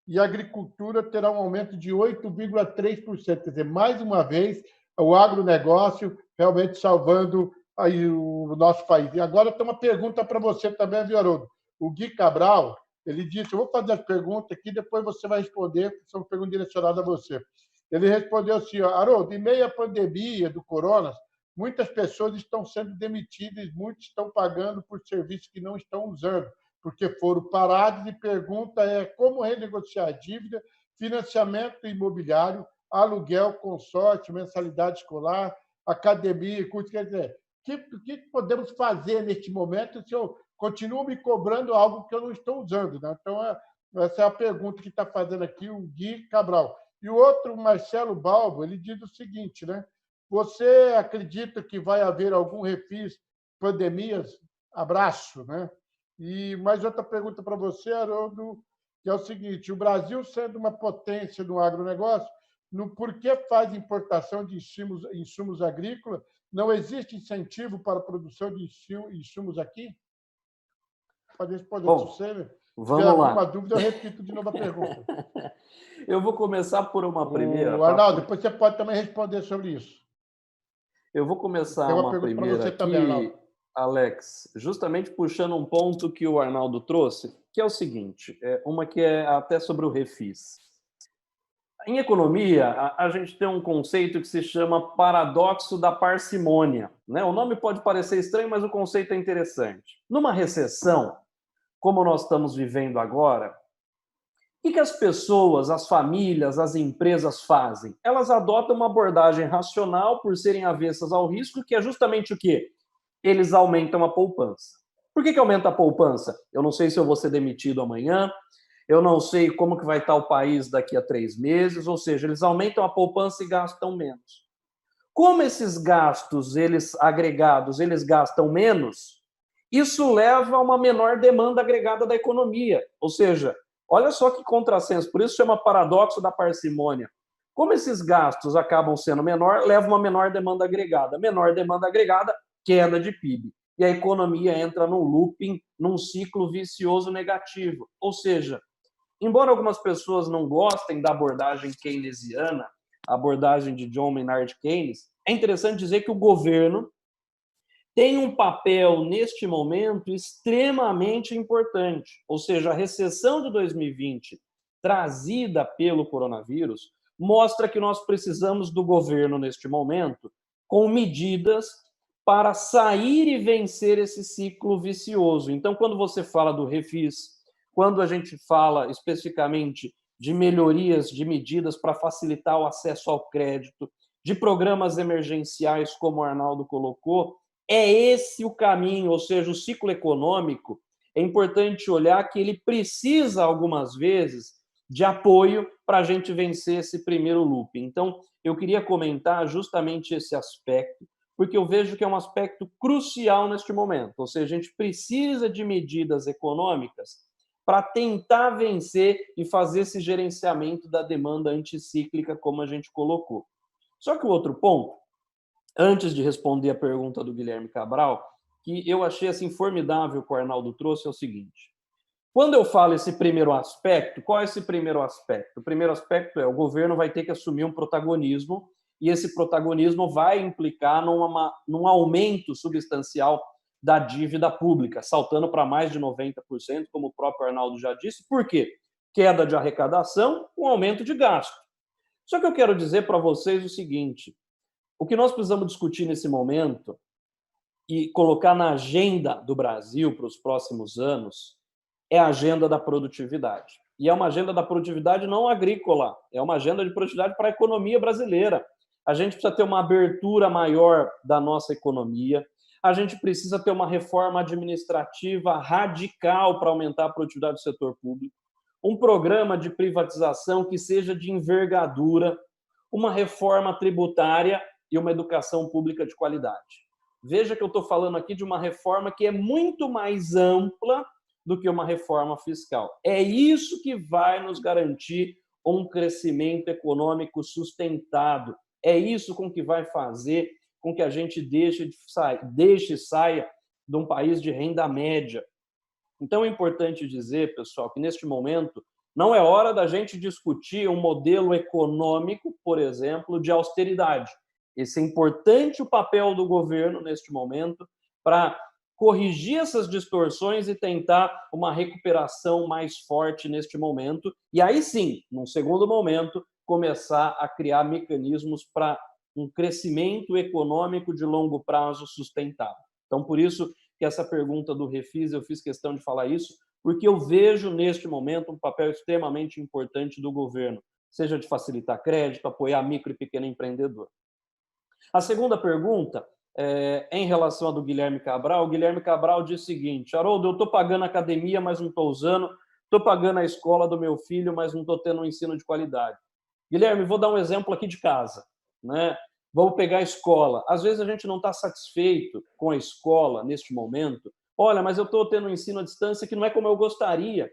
e a agricultura terá um aumento de 8,3%. Quer dizer, mais uma vez, o agronegócio realmente salvando aí o nosso país. E agora tem uma pergunta para você também, viu, Haroldo? O Gui Cabral, ele disse, eu vou fazer as perguntas aqui, depois você vai responder, porque são perguntas direcionadas a você. Ele respondeu assim, Haroldo, em meio à pandemia do corona, muitas pessoas estão sendo demitidas, muitos estão pagando por serviços que não estão usando, porque foram parados, e pergunta é como renegociar a dívida, financiamento imobiliário, aluguel, consórcio, mensalidade escolar, academia, curso. Quer dizer, o que podemos fazer neste momento se eu continuo me cobrando algo que eu não estou usando? Né? Então, essa é a pergunta que está fazendo aqui o Gui Cabral. E o outro, o Marcelo Balbo, ele diz o seguinte, né? Você acredita que vai haver algum refis pandemias? Abraço, né? E mais outra pergunta para você, Haroldo, que é o seguinte: o Brasil, sendo uma potência no agronegócio, por que faz importação de insumos agrícolas? Não existe incentivo para a produção de insumos aqui? Pode responder. Bom, se você vamos tiver alguma lá. dúvida, eu repito de novo a pergunta. Eu vou começar por uma primeira. Arnaldo, depois você pode também responder sobre isso. Eu vou começar Tem uma uma pergunta para primeira você aqui, também, Arnaldo. Alex, justamente puxando um ponto que o Arnaldo trouxe, que é o seguinte, uma que é até sobre o refis. Em economia, a gente tem um conceito que se chama paradoxo da parcimônia, né? O nome pode parecer estranho, mas o conceito é interessante. Numa recessão, como nós estamos vivendo agora, o que as pessoas, as famílias, as empresas fazem? Elas adotam uma abordagem racional por serem avessas ao risco, que é justamente o quê? Eles aumentam a poupança. Por que aumenta a poupança? Eu não sei se eu vou ser demitido amanhã, eu não sei como que vai estar o país daqui a 3 meses, ou seja, eles aumentam a poupança e gastam menos. Como esses gastos, eles agregados, eles gastam menos, isso leva a uma menor demanda agregada da economia, ou seja, olha só que contrassenso, por isso chama paradoxo da parcimônia. Como esses gastos acabam sendo menor, leva uma menor demanda agregada. Menor demanda agregada, queda de PIB. E a economia entra num looping, num ciclo vicioso negativo. Ou seja, embora algumas pessoas não gostem da abordagem keynesiana, a abordagem de John Maynard Keynes, é interessante dizer que o governo tem um papel, neste momento, extremamente importante. Ou seja, a recessão de 2020, trazida pelo coronavírus, mostra que nós precisamos do governo, neste momento, com medidas para sair e vencer esse ciclo vicioso. Então, quando você fala do refis, quando a gente fala especificamente de melhorias, de medidas para facilitar o acesso ao crédito, de programas emergenciais, como o Arnaldo colocou, é esse o caminho, ou seja, o ciclo econômico, é importante olhar que ele precisa, algumas vezes, de apoio para a gente vencer esse primeiro loop. Então, eu queria comentar justamente esse aspecto, porque eu vejo que é um aspecto crucial neste momento, ou seja, a gente precisa de medidas econômicas para tentar vencer e fazer esse gerenciamento da demanda anticíclica, como a gente colocou. Só que o outro ponto, antes de responder a pergunta do Guilherme Cabral, que eu achei assim formidável que o Arnaldo trouxe, é o seguinte: quando eu falo esse primeiro aspecto, qual é esse primeiro aspecto? O primeiro aspecto é o governo vai ter que assumir um protagonismo, e esse protagonismo vai implicar num aumento substancial da dívida pública, saltando para mais de 90%, como o próprio Arnaldo já disse. Por quê? queda de arrecadação com aumento de gasto. Só que eu quero dizer para vocês o seguinte, o que nós precisamos discutir nesse momento e colocar na agenda do Brasil para os próximos anos é a agenda da produtividade. E é uma agenda da produtividade não agrícola, é uma agenda de produtividade para a economia brasileira. A gente precisa ter uma abertura maior da nossa economia, a gente precisa ter uma reforma administrativa radical para aumentar a produtividade do setor público, um programa de privatização que seja de envergadura, uma reforma tributária e uma educação pública de qualidade. Veja que eu estou falando aqui de uma reforma que é muito mais ampla do que uma reforma fiscal. É isso que vai nos garantir um crescimento econômico sustentado. É isso com que vai fazer com que a gente deixe e saia de um país de renda média. Então é importante dizer, pessoal, que neste momento não é hora da gente discutir um modelo econômico, por exemplo, de austeridade. Esse é importante o papel do governo neste momento para corrigir essas distorções e tentar uma recuperação mais forte neste momento. E aí sim, num segundo momento, começar a criar mecanismos para um crescimento econômico de longo prazo sustentável. Então, por isso que essa pergunta do Refis, eu fiz questão de falar isso, porque eu vejo neste momento um papel extremamente importante do governo, seja de facilitar crédito, apoiar micro e pequeno empreendedor. A segunda pergunta é em relação à do Guilherme Cabral. O Guilherme Cabral diz o seguinte: Haroldo, eu estou pagando a academia, mas não estou usando, estou pagando a escola do meu filho, mas não estou tendo um ensino de qualidade. Guilherme, vou dar um exemplo aqui de casa, né? Vamos pegar a escola. Às vezes a gente não está satisfeito com a escola neste momento. Olha, mas eu estou tendo um ensino à distância que não é como eu gostaria.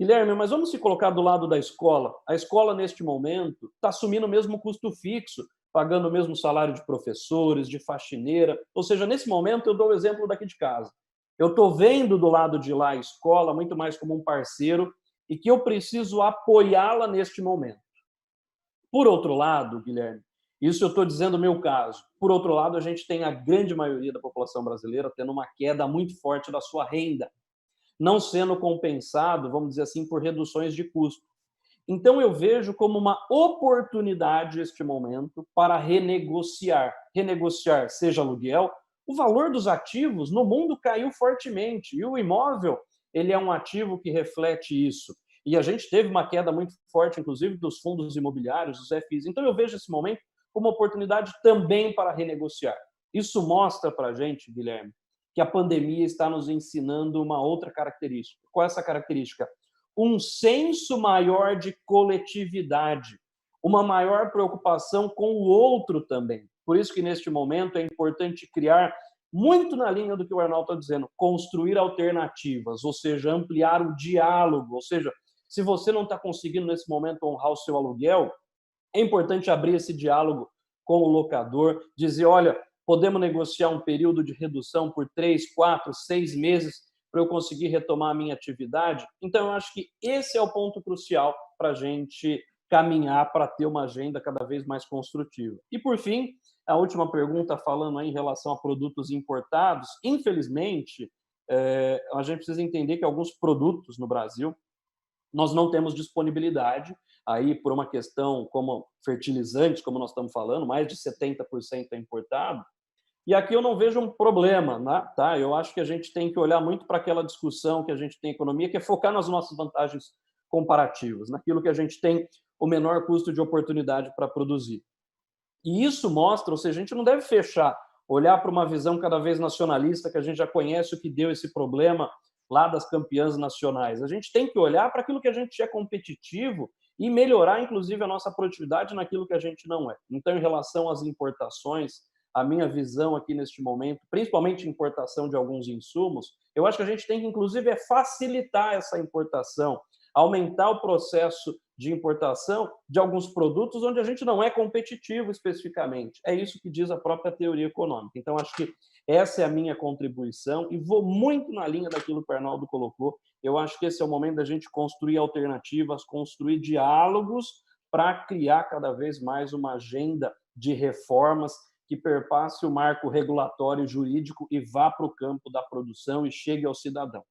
Guilherme, mas vamos se colocar do lado da escola. A escola, neste momento, está assumindo o mesmo custo fixo, pagando o mesmo salário de professores, de faxineira. Ou seja, nesse momento, eu dou o exemplo daqui de casa. Eu estou vendo do lado de lá a escola muito mais como um parceiro e que eu preciso apoiá-la neste momento. Por outro lado, Guilherme, isso eu estou dizendo o meu caso. Por outro lado, a gente tem a grande maioria da população brasileira tendo uma queda muito forte da sua renda, não sendo compensado, vamos dizer assim, por reduções de custo. Então, eu vejo como uma oportunidade este momento para renegociar. Renegociar, seja aluguel, o valor dos ativos no mundo caiu fortemente e o imóvel, ele é um ativo que reflete isso. E a gente teve uma queda muito forte, inclusive, dos fundos imobiliários, dos FIs. Então, eu vejo esse momento como uma oportunidade também para renegociar. Isso mostra para a gente, Guilherme, que a pandemia está nos ensinando uma outra característica. Qual é essa característica? Um senso maior de coletividade, uma maior preocupação com o outro também. Por isso que, neste momento, é importante criar, muito na linha do que o Arnaldo está dizendo, construir alternativas, ou seja, ampliar o diálogo. Ou seja, se você não está conseguindo, nesse momento, honrar o seu aluguel, é importante abrir esse diálogo com o locador, dizer, olha, podemos negociar um período de redução por 3, 4, 6 meses para eu conseguir retomar a minha atividade. Então, eu acho que esse é o ponto crucial para a gente caminhar para ter uma agenda cada vez mais construtiva. E, por fim, a última pergunta, falando aí em relação a produtos importados, infelizmente, a gente precisa entender que alguns produtos no Brasil nós não temos disponibilidade, aí por uma questão como fertilizantes, como nós estamos falando, mais de 70% é importado, e aqui eu não vejo um problema, né? Tá? Eu acho que a gente tem que olhar muito para aquela discussão que a gente tem em economia, que é focar nas nossas vantagens comparativas, naquilo que a gente tem o menor custo de oportunidade para produzir. E isso mostra, ou seja, a gente não deve fechar, olhar para uma visão cada vez nacionalista, que a gente já conhece o que deu esse problema lá das campeãs nacionais. A gente tem que olhar para aquilo que a gente é competitivo e melhorar, inclusive, a nossa produtividade naquilo que a gente não é. Então, em relação às importações, a minha visão aqui neste momento, principalmente importação de alguns insumos, eu acho que a gente tem que, inclusive, facilitar essa importação, aumentar o processo de importação de alguns produtos onde a gente não é competitivo especificamente. É isso que diz a própria teoria econômica. Então, acho que essa é a minha contribuição e vou muito na linha daquilo que o Arnaldo colocou. Eu acho que esse é o momento da gente construir alternativas, construir diálogos para criar cada vez mais uma agenda de reformas que perpasse o marco regulatório jurídico e vá para o campo da produção e chegue ao cidadão.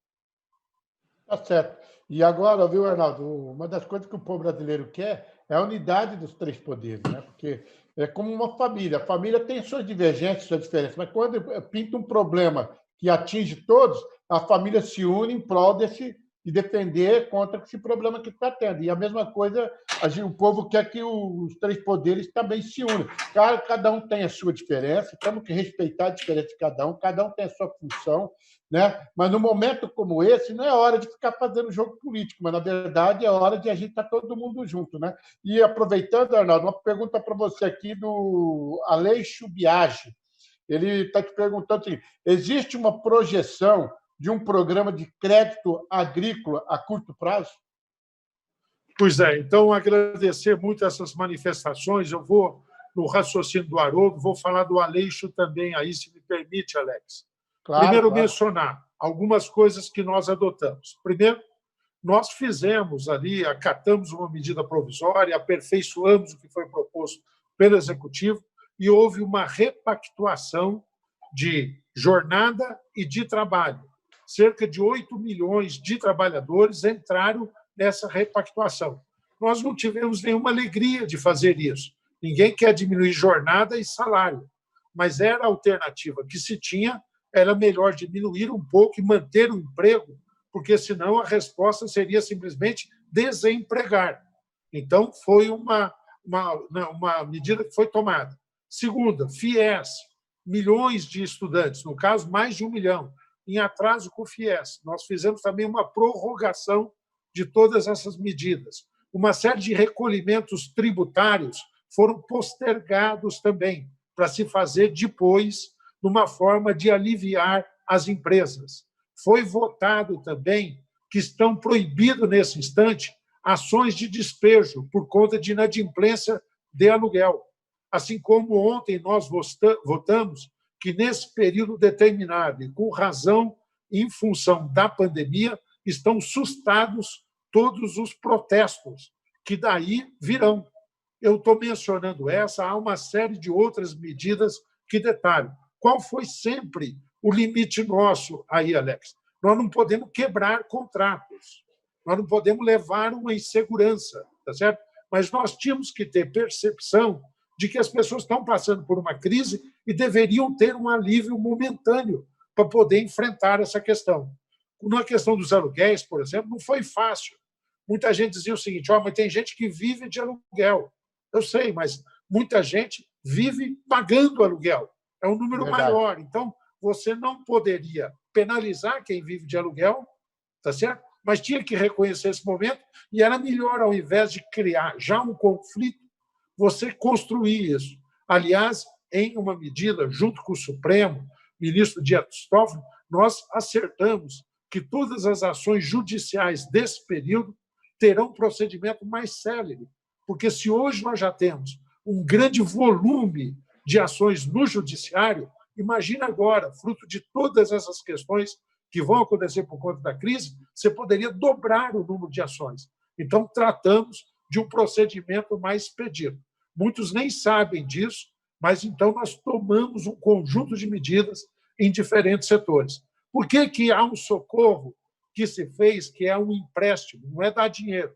Tá certo. E agora, viu, Arnaldo, uma das coisas que o povo brasileiro quer é a unidade dos três poderes, né? Porque é como uma família. A família tem suas divergências, suas diferenças, mas quando pinta um problema que atinge todos, a família se une em prol de defender contra esse problema que está tendo. E a mesma coisa, o povo quer que os três poderes também se unam. Cada um tem a sua diferença, temos que respeitar a diferença de cada um tem a sua função, né? Mas num momento como esse, não é hora de ficar fazendo jogo político, mas, na verdade, é hora de a gente estar todo mundo junto. Né? E, aproveitando, Arnaldo, uma pergunta para você aqui do Aleixo Biagi. Ele está te perguntando assim, existe uma projeção de um programa de crédito agrícola a curto prazo? Pois é, então agradecer muito essas manifestações. Eu vou, no raciocínio do Haroldo, vou falar do Aleixo também, aí, se me permite, Alex. Claro, Primeiro, claro. mencionar algumas coisas que nós adotamos. Primeiro, nós fizemos ali, acatamos uma medida provisória, aperfeiçoamos o que foi proposto pelo Executivo e houve uma repactuação de jornada e de trabalho. Cerca de 8 milhões de trabalhadores entraram nessa repactuação. Nós não tivemos nenhuma alegria de fazer isso. Ninguém quer diminuir jornada e salário, mas era a alternativa que se tinha, era melhor diminuir um pouco e manter o emprego, porque senão a resposta seria simplesmente desempregar. Então, foi uma medida que foi tomada. Segunda, FIES, milhões de estudantes, no caso, mais de 1 milhão, em atraso com o FIES. Nós fizemos também uma prorrogação de todas essas medidas. Uma série de recolhimentos tributários foram postergados também, para se fazer depois, numa forma de aliviar as empresas. Foi votado também que estão proibidos, nesse instante, ações de despejo por conta de inadimplência de aluguel. Assim como ontem nós votamos que, nesse período determinado, e com razão, em função da pandemia, estão sustados todos os protestos, que daí virão. Eu estou mencionando essa, há uma série de outras medidas que detalham. Qual foi sempre o limite nosso aí, Alex? Nós não podemos quebrar contratos, nós não podemos levar uma insegurança, tá certo? Mas nós tínhamos que ter percepção de que as pessoas estão passando por uma crise e deveriam ter um alívio momentâneo para poder enfrentar essa questão. Na questão dos aluguéis, por exemplo, não foi fácil. Muita gente dizia o seguinte, mas tem gente que vive de aluguel. Eu sei, mas muita gente vive pagando aluguel. É um número maior. Então, você não poderia penalizar quem vive de aluguel, tá certo? Mas tinha que reconhecer esse momento e era melhor, ao invés de criar já um conflito, você construir isso. Aliás, em uma medida, junto com o Supremo, ministro Dias Toffoli, nós acertamos que todas as ações judiciais desse período terão um procedimento mais célere, porque se hoje nós já temos um grande volume de ações no judiciário, imagina agora, fruto de todas essas questões que vão acontecer por conta da crise, você poderia dobrar o número de ações. Então, tratamos de um procedimento mais expedito. Muitos nem sabem disso, mas então nós tomamos um conjunto de medidas em diferentes setores. Por que há um socorro que se fez, que é um empréstimo? Não é dar dinheiro,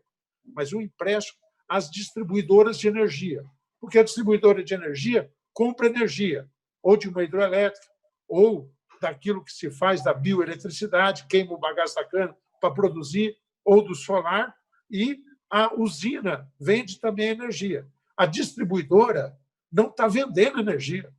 mas um empréstimo às distribuidoras de energia. Porque a distribuidora de energia compra energia, ou de uma hidroelétrica, ou daquilo que se faz da bioeletricidade, queima o bagaço da cana para produzir, ou do solar, e a usina vende também energia. A distribuidora não está vendendo energia.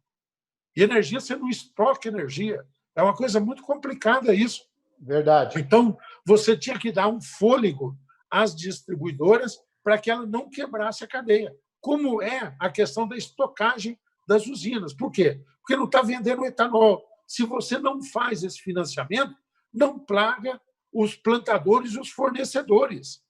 E energia, você não estoca energia. É uma coisa muito complicada isso. Verdade. Então, você tinha que dar um fôlego às distribuidoras para que ela não quebrasse a cadeia. Como é a questão da estocagem das usinas. Por quê? Porque não está vendendo etanol. Se você não faz esse financiamento, não plaga os plantadores e os fornecedores.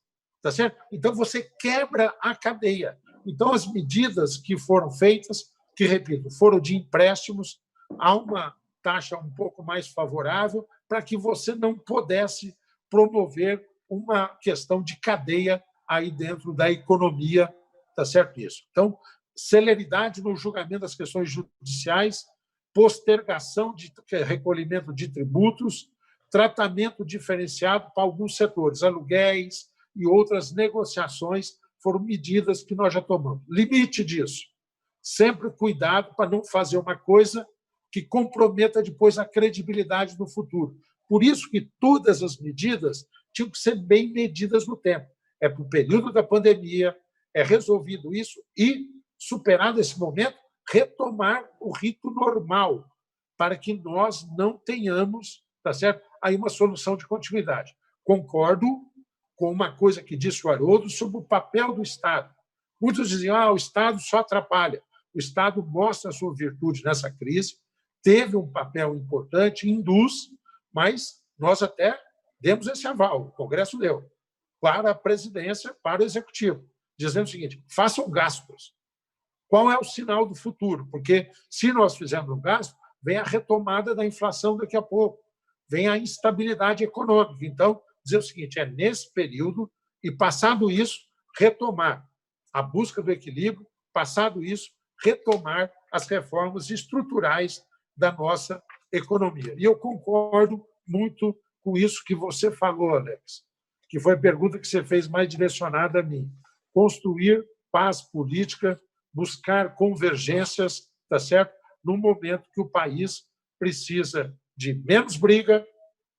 Tá certo? Então, você quebra a cadeia. Então, as medidas que foram feitas, que, repito, foram de empréstimos a uma taxa um pouco mais favorável para que você não pudesse promover uma questão de cadeia aí dentro da economia, tá certo isso? Então, celeridade no julgamento das questões judiciais, postergação de recolhimento de tributos, tratamento diferenciado para alguns setores, aluguéis e outras negociações foram medidas que nós já tomamos. Limite disso. Sempre cuidado para não fazer uma coisa que comprometa depois a credibilidade no futuro. Por isso que todas as medidas tinham que ser bem medidas no tempo. É para o período da pandemia, é resolvido isso e, superado esse momento, retomar o rito normal, para que nós não tenhamos, tá certo? Aí uma solução de continuidade. Concordo com uma coisa que disse o Haroldo sobre o papel do Estado. Muitos diziam o Estado só atrapalha. O Estado mostra a sua virtude nessa crise, teve um papel importante, induz, mas nós até demos esse aval, o Congresso deu, para a presidência, para o Executivo, dizendo o seguinte: façam gastos. Qual é o sinal do futuro? Porque, se nós fizermos um gasto, vem a retomada da inflação daqui a pouco, vem a instabilidade econômica. Então, dizer o seguinte: é nesse período, e passado isso, retomar a busca do equilíbrio, passado isso, retomar as reformas estruturais da nossa economia. E eu concordo muito com isso que você falou, Alex, que foi a pergunta que você fez mais direcionada a mim. Construir paz política, buscar convergências, tá certo? Num momento que o país precisa de menos briga,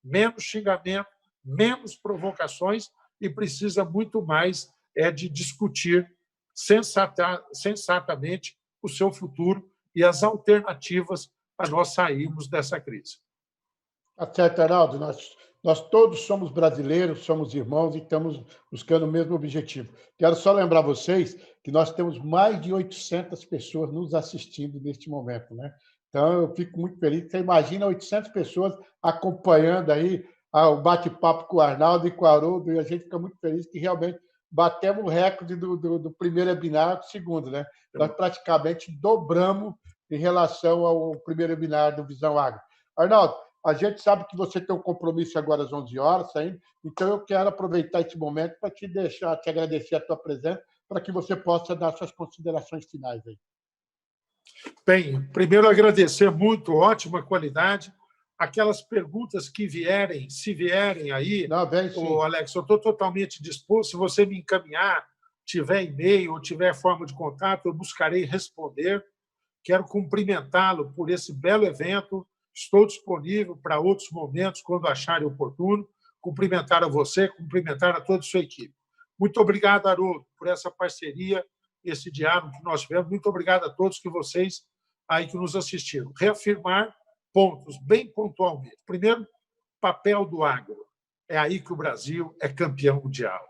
menos xingamento, menos provocações e precisa muito mais de discutir sensatamente o seu futuro e as alternativas para nós sairmos dessa crise. Tá certo, Arnaldo. Nós todos somos brasileiros, somos irmãos e estamos buscando o mesmo objetivo. Quero só lembrar vocês que nós temos mais de 800 pessoas nos assistindo neste momento, né? Então, eu fico muito feliz. Você imagina 800 pessoas acompanhando aí o bate-papo com o Arnaldo e com o Haroldo, e a gente fica muito feliz que realmente batemos o recorde do primeiro webinar para o segundo, né? Nós praticamente dobramos em relação ao primeiro webinar do Visão Agro. Arnaldo, a gente sabe que você tem um compromisso agora às 11 horas, saindo, então eu quero aproveitar esse momento para te agradecer a tua presença, para que você possa dar suas considerações finais aí. Bem, primeiro agradecer muito, ótima qualidade. Aquelas perguntas que vierem, se vierem aí, não, vem, sim. Alex, eu estou totalmente disposto. Se você me encaminhar, tiver e-mail ou tiver forma de contato, eu buscarei responder. Quero cumprimentá-lo por esse belo evento. Estou disponível para outros momentos, quando acharem oportuno. Cumprimentar a você, cumprimentar a toda a sua equipe. Muito obrigado, Haroldo, por essa parceria, esse diálogo que nós tivemos. Muito obrigado a todos vocês aí que nos assistiram. Reafirmar pontos bem pontualmente. Primeiro, papel do agro. É aí que o Brasil é campeão mundial.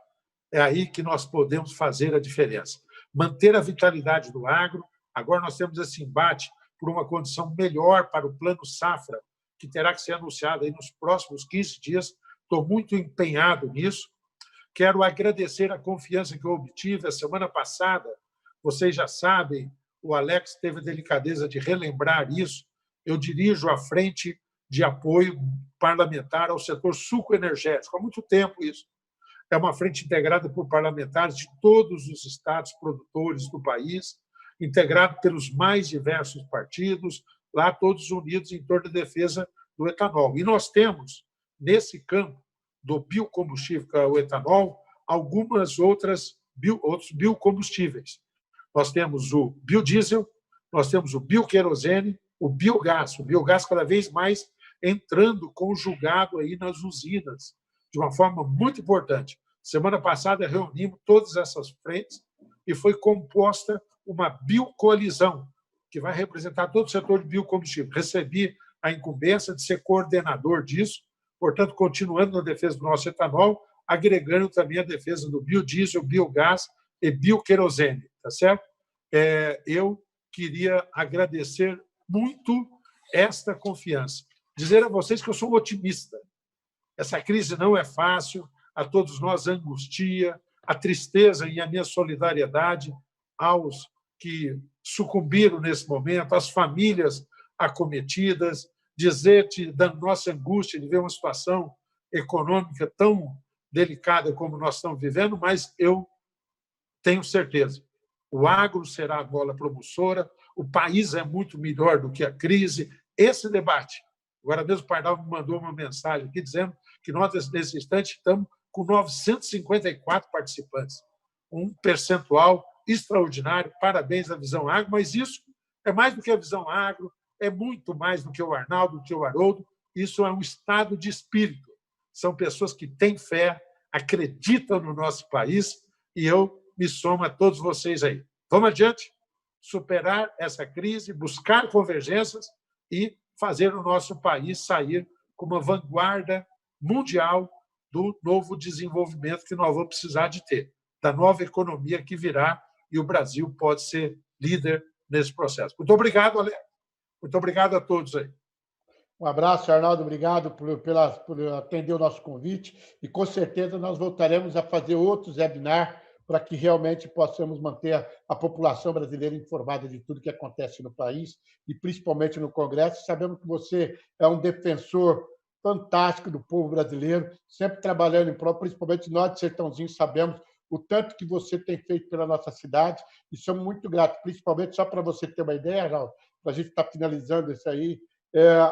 É aí que nós podemos fazer a diferença. Manter a vitalidade do agro. Agora nós temos esse embate por uma condição melhor para o Plano Safra, que terá que ser anunciado aí nos próximos 15 dias. Estou muito empenhado nisso. Quero agradecer a confiança que eu obtive a semana passada. Vocês já sabem, o Alex teve a delicadeza de relembrar isso. Eu dirijo a frente de apoio parlamentar ao setor sucroenergético. Há muito tempo isso. É uma frente integrada por parlamentares de todos os estados produtores do país, integrado pelos mais diversos partidos, lá todos unidos em torno da defesa do etanol. E nós temos, nesse campo do biocombustível, que é o etanol, algumas outros biocombustíveis. Nós temos o biodiesel, nós temos o bioquerosene, o biogás cada vez mais entrando conjugado aí nas usinas, de uma forma muito importante. Semana passada reunimos todas essas frentes e foi composta uma biocoalizão, que vai representar todo o setor de biocombustível. Recebi a incumbência de ser coordenador disso, portanto, continuando na defesa do nosso etanol, agregando também a defesa do biodiesel, biogás e bioquerosene, tá certo? Eu queria agradecer muito esta confiança. Dizer a vocês que eu sou otimista. Essa crise não é fácil, a todos nós angustia, a tristeza e a minha solidariedade aos que sucumbiram nesse momento, às famílias acometidas, dizer-te da nossa angústia de ver uma situação econômica tão delicada como nós estamos vivendo, mas eu tenho certeza, o agro será a bola propulsora, o país é muito melhor do que a crise. Esse debate Agora mesmo o Pardal me mandou uma mensagem aqui dizendo que nós, nesse instante, estamos com 954 participantes. Um percentual extraordinário. Parabéns à Visão Agro, mas isso é mais do que a Visão Agro, é muito mais do que o Arnaldo, do que o Haroldo. Isso é um estado de espírito. São pessoas que têm fé, acreditam no nosso país, e eu me somo a todos vocês aí. Vamos adiante, superar essa crise, buscar convergências e fazer o nosso país sair com uma vanguarda mundial do novo desenvolvimento que nós vamos precisar de ter, da nova economia que virá, e o Brasil pode ser líder nesse processo. Muito obrigado, Alex. Muito obrigado a todos aí. Um abraço, Arnaldo. Obrigado por atender o nosso convite. E, com certeza, nós voltaremos a fazer outros webinars para que realmente possamos manter a população brasileira informada de tudo que acontece no país e, principalmente, no Congresso. Sabemos que você é um defensor fantástico do povo brasileiro, sempre trabalhando em prol, principalmente nós de Sertãozinho, sabemos o tanto que você tem feito pela nossa cidade e somos muito gratos, principalmente, só para você ter uma ideia, Arnaldo, para a gente estar finalizando isso aí,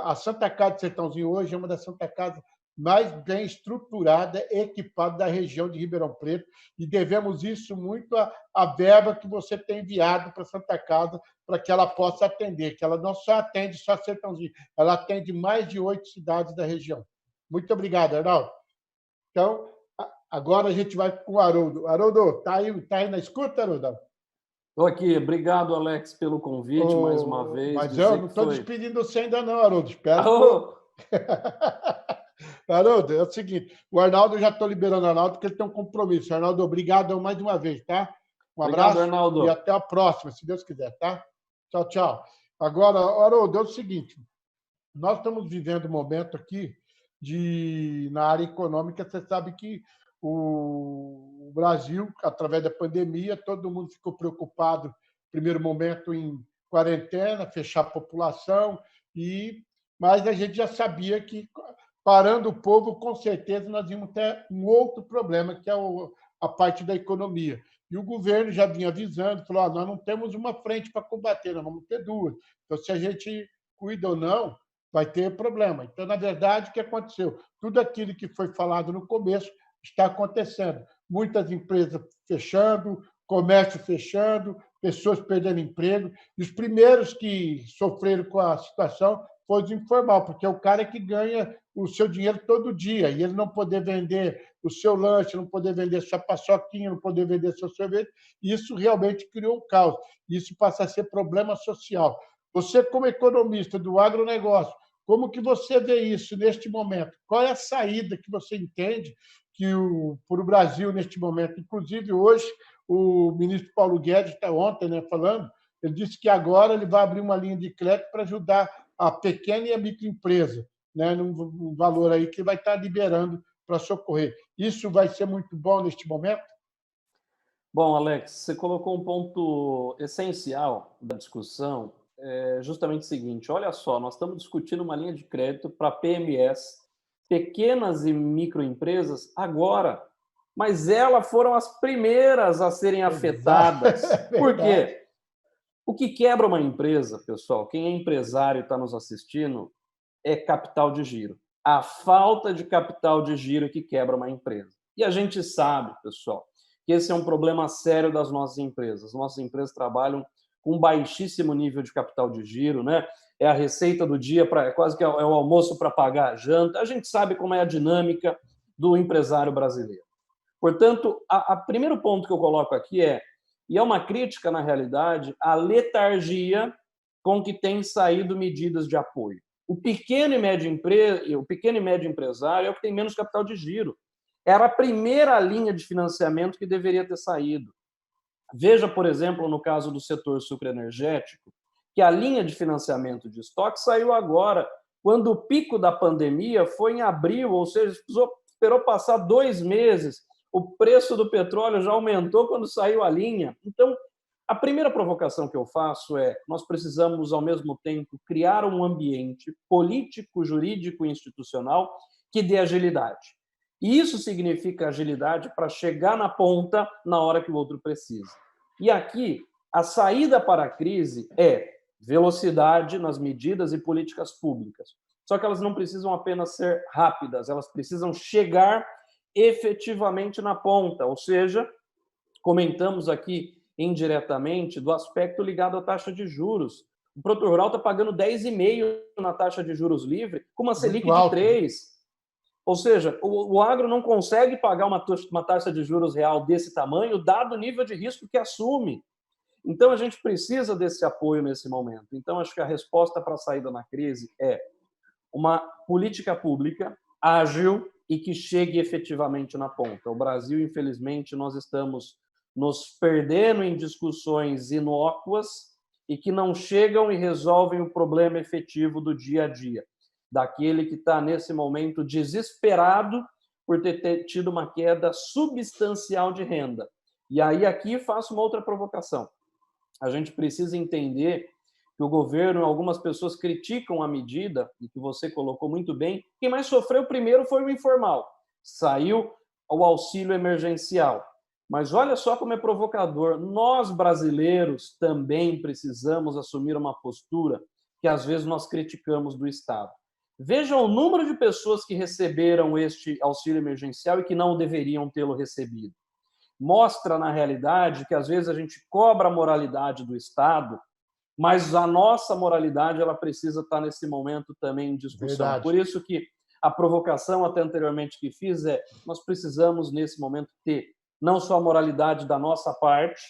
a Santa Casa de Sertãozinho hoje é uma das Santa Casas mais bem estruturada, equipada da região de Ribeirão Preto, e devemos isso muito à verba que você tem enviado para a Santa Casa para que ela possa atender, que ela não só atende só Sertãozinho, ela atende mais de 8 cidades da região. Muito obrigado, Arnaldo. Então, agora a gente vai com o Haroldo. Haroldo, está aí na escuta, Haroldo? Estou aqui. Obrigado, Alex, pelo convite mais uma vez. Mas eu não estou despedindo você ainda não, Haroldo. Espera. Haroldo, é o seguinte, o Arnaldo, já estou liberando o Arnaldo porque ele tem um compromisso. Arnaldo, obrigado mais uma vez, tá? Um abraço, obrigado, Arnaldo. E até a próxima, se Deus quiser, tá? Tchau, tchau. Agora, Haroldo, é o seguinte, nós estamos vivendo um momento aqui na área econômica, você sabe que o Brasil, através da pandemia, todo mundo ficou preocupado, no primeiro momento, em quarentena, fechar a população, mas a gente já sabia que, parando o povo, com certeza nós íamos ter um outro problema, que é a parte da economia. E o governo já vinha avisando, falou, nós não temos uma frente para combater, nós vamos ter duas. Então, se a gente cuida ou não, vai ter problema. Então, na verdade, o que aconteceu? Tudo aquilo que foi falado no começo está acontecendo. Muitas empresas fechando, comércio fechando, pessoas perdendo emprego. E os primeiros que sofreram com a situação foi o informal, porque é o cara que ganha o seu dinheiro todo dia, e ele não poder vender o seu lanche, não poder vender sua paçoquinha, não poder vender seu sorvete, isso realmente criou um caos. Isso passa a ser problema social. Você, como economista do agronegócio, como que você vê isso neste momento? Qual é a saída que você entende para o Brasil neste momento? Inclusive, hoje, o ministro Paulo Guedes está ontem, né, falando, ele disse que agora ele vai abrir uma linha de crédito para ajudar a pequena e a microempresa, né, num valor aí que vai estar liberando para socorrer. Isso vai ser muito bom neste momento? Bom, Alex, você colocou um ponto essencial da discussão, justamente o seguinte, olha só, nós estamos discutindo uma linha de crédito para PMEs, pequenas e microempresas, agora, mas elas foram as primeiras a serem afetadas. Por quê? O que quebra uma empresa, pessoal, quem é empresário e está nos assistindo, é capital de giro. A falta de capital de giro é que quebra uma empresa. E a gente sabe, pessoal, que esse é um problema sério das nossas empresas. Nossas empresas trabalham com baixíssimo nível de capital de giro, né? É a receita do dia, quase que é o almoço para pagar a janta. A gente sabe como é a dinâmica do empresário brasileiro. Portanto, o primeiro ponto que eu coloco aqui e é uma crítica, na realidade, à letargia com que têm saído medidas de apoio. O pequeno e médio empresário é o que tem menos capital de giro. Era a primeira linha de financiamento que deveria ter saído. Veja, por exemplo, no caso do setor sucroenergético, que a linha de financiamento de estoque saiu agora, quando o pico da pandemia foi em abril, ou seja, esperou passar 2 meses, o preço do petróleo já aumentou quando saiu a linha. Então, a primeira provocação que eu faço nós precisamos, ao mesmo tempo, criar um ambiente político, jurídico e institucional que dê agilidade. E isso significa agilidade para chegar na ponta na hora que o outro precisa. E aqui, a saída para a crise é velocidade nas medidas e políticas públicas. Só que elas não precisam apenas ser rápidas, elas precisam chegar efetivamente na ponta, ou seja, comentamos aqui indiretamente do aspecto ligado à taxa de juros. O produtor rural está pagando 10,5% na taxa de juros livre, com uma Selic de 3%. Ou seja, o agro não consegue pagar uma taxa de juros real desse tamanho, dado o nível de risco que assume. Então, a gente precisa desse apoio nesse momento. Então, acho que a resposta para a saída na crise é uma política pública ágil e que chegue efetivamente na ponta. O Brasil, infelizmente, nós estamos nos perdendo em discussões inócuas e que não chegam e resolvem o problema efetivo do dia a dia, daquele que está, nesse momento, desesperado por ter tido uma queda substancial de renda. E aí, aqui, faço uma outra provocação. A gente precisa entender que o governo, algumas pessoas criticam a medida, e que você colocou muito bem, quem mais sofreu primeiro foi o informal. Saiu o auxílio emergencial. Mas olha só como é provocador. Nós, brasileiros, também precisamos assumir uma postura que, às vezes, nós criticamos do Estado. Vejam o número de pessoas que receberam este auxílio emergencial e que não deveriam tê-lo recebido. Mostra, na realidade, que, às vezes, a gente cobra a moralidade do Estado, mas a nossa moralidade ela precisa estar, nesse momento, também em discussão. Verdade. Por isso que a provocação, até anteriormente, que fiz é: nós precisamos, nesse momento, ter não só a moralidade da nossa parte,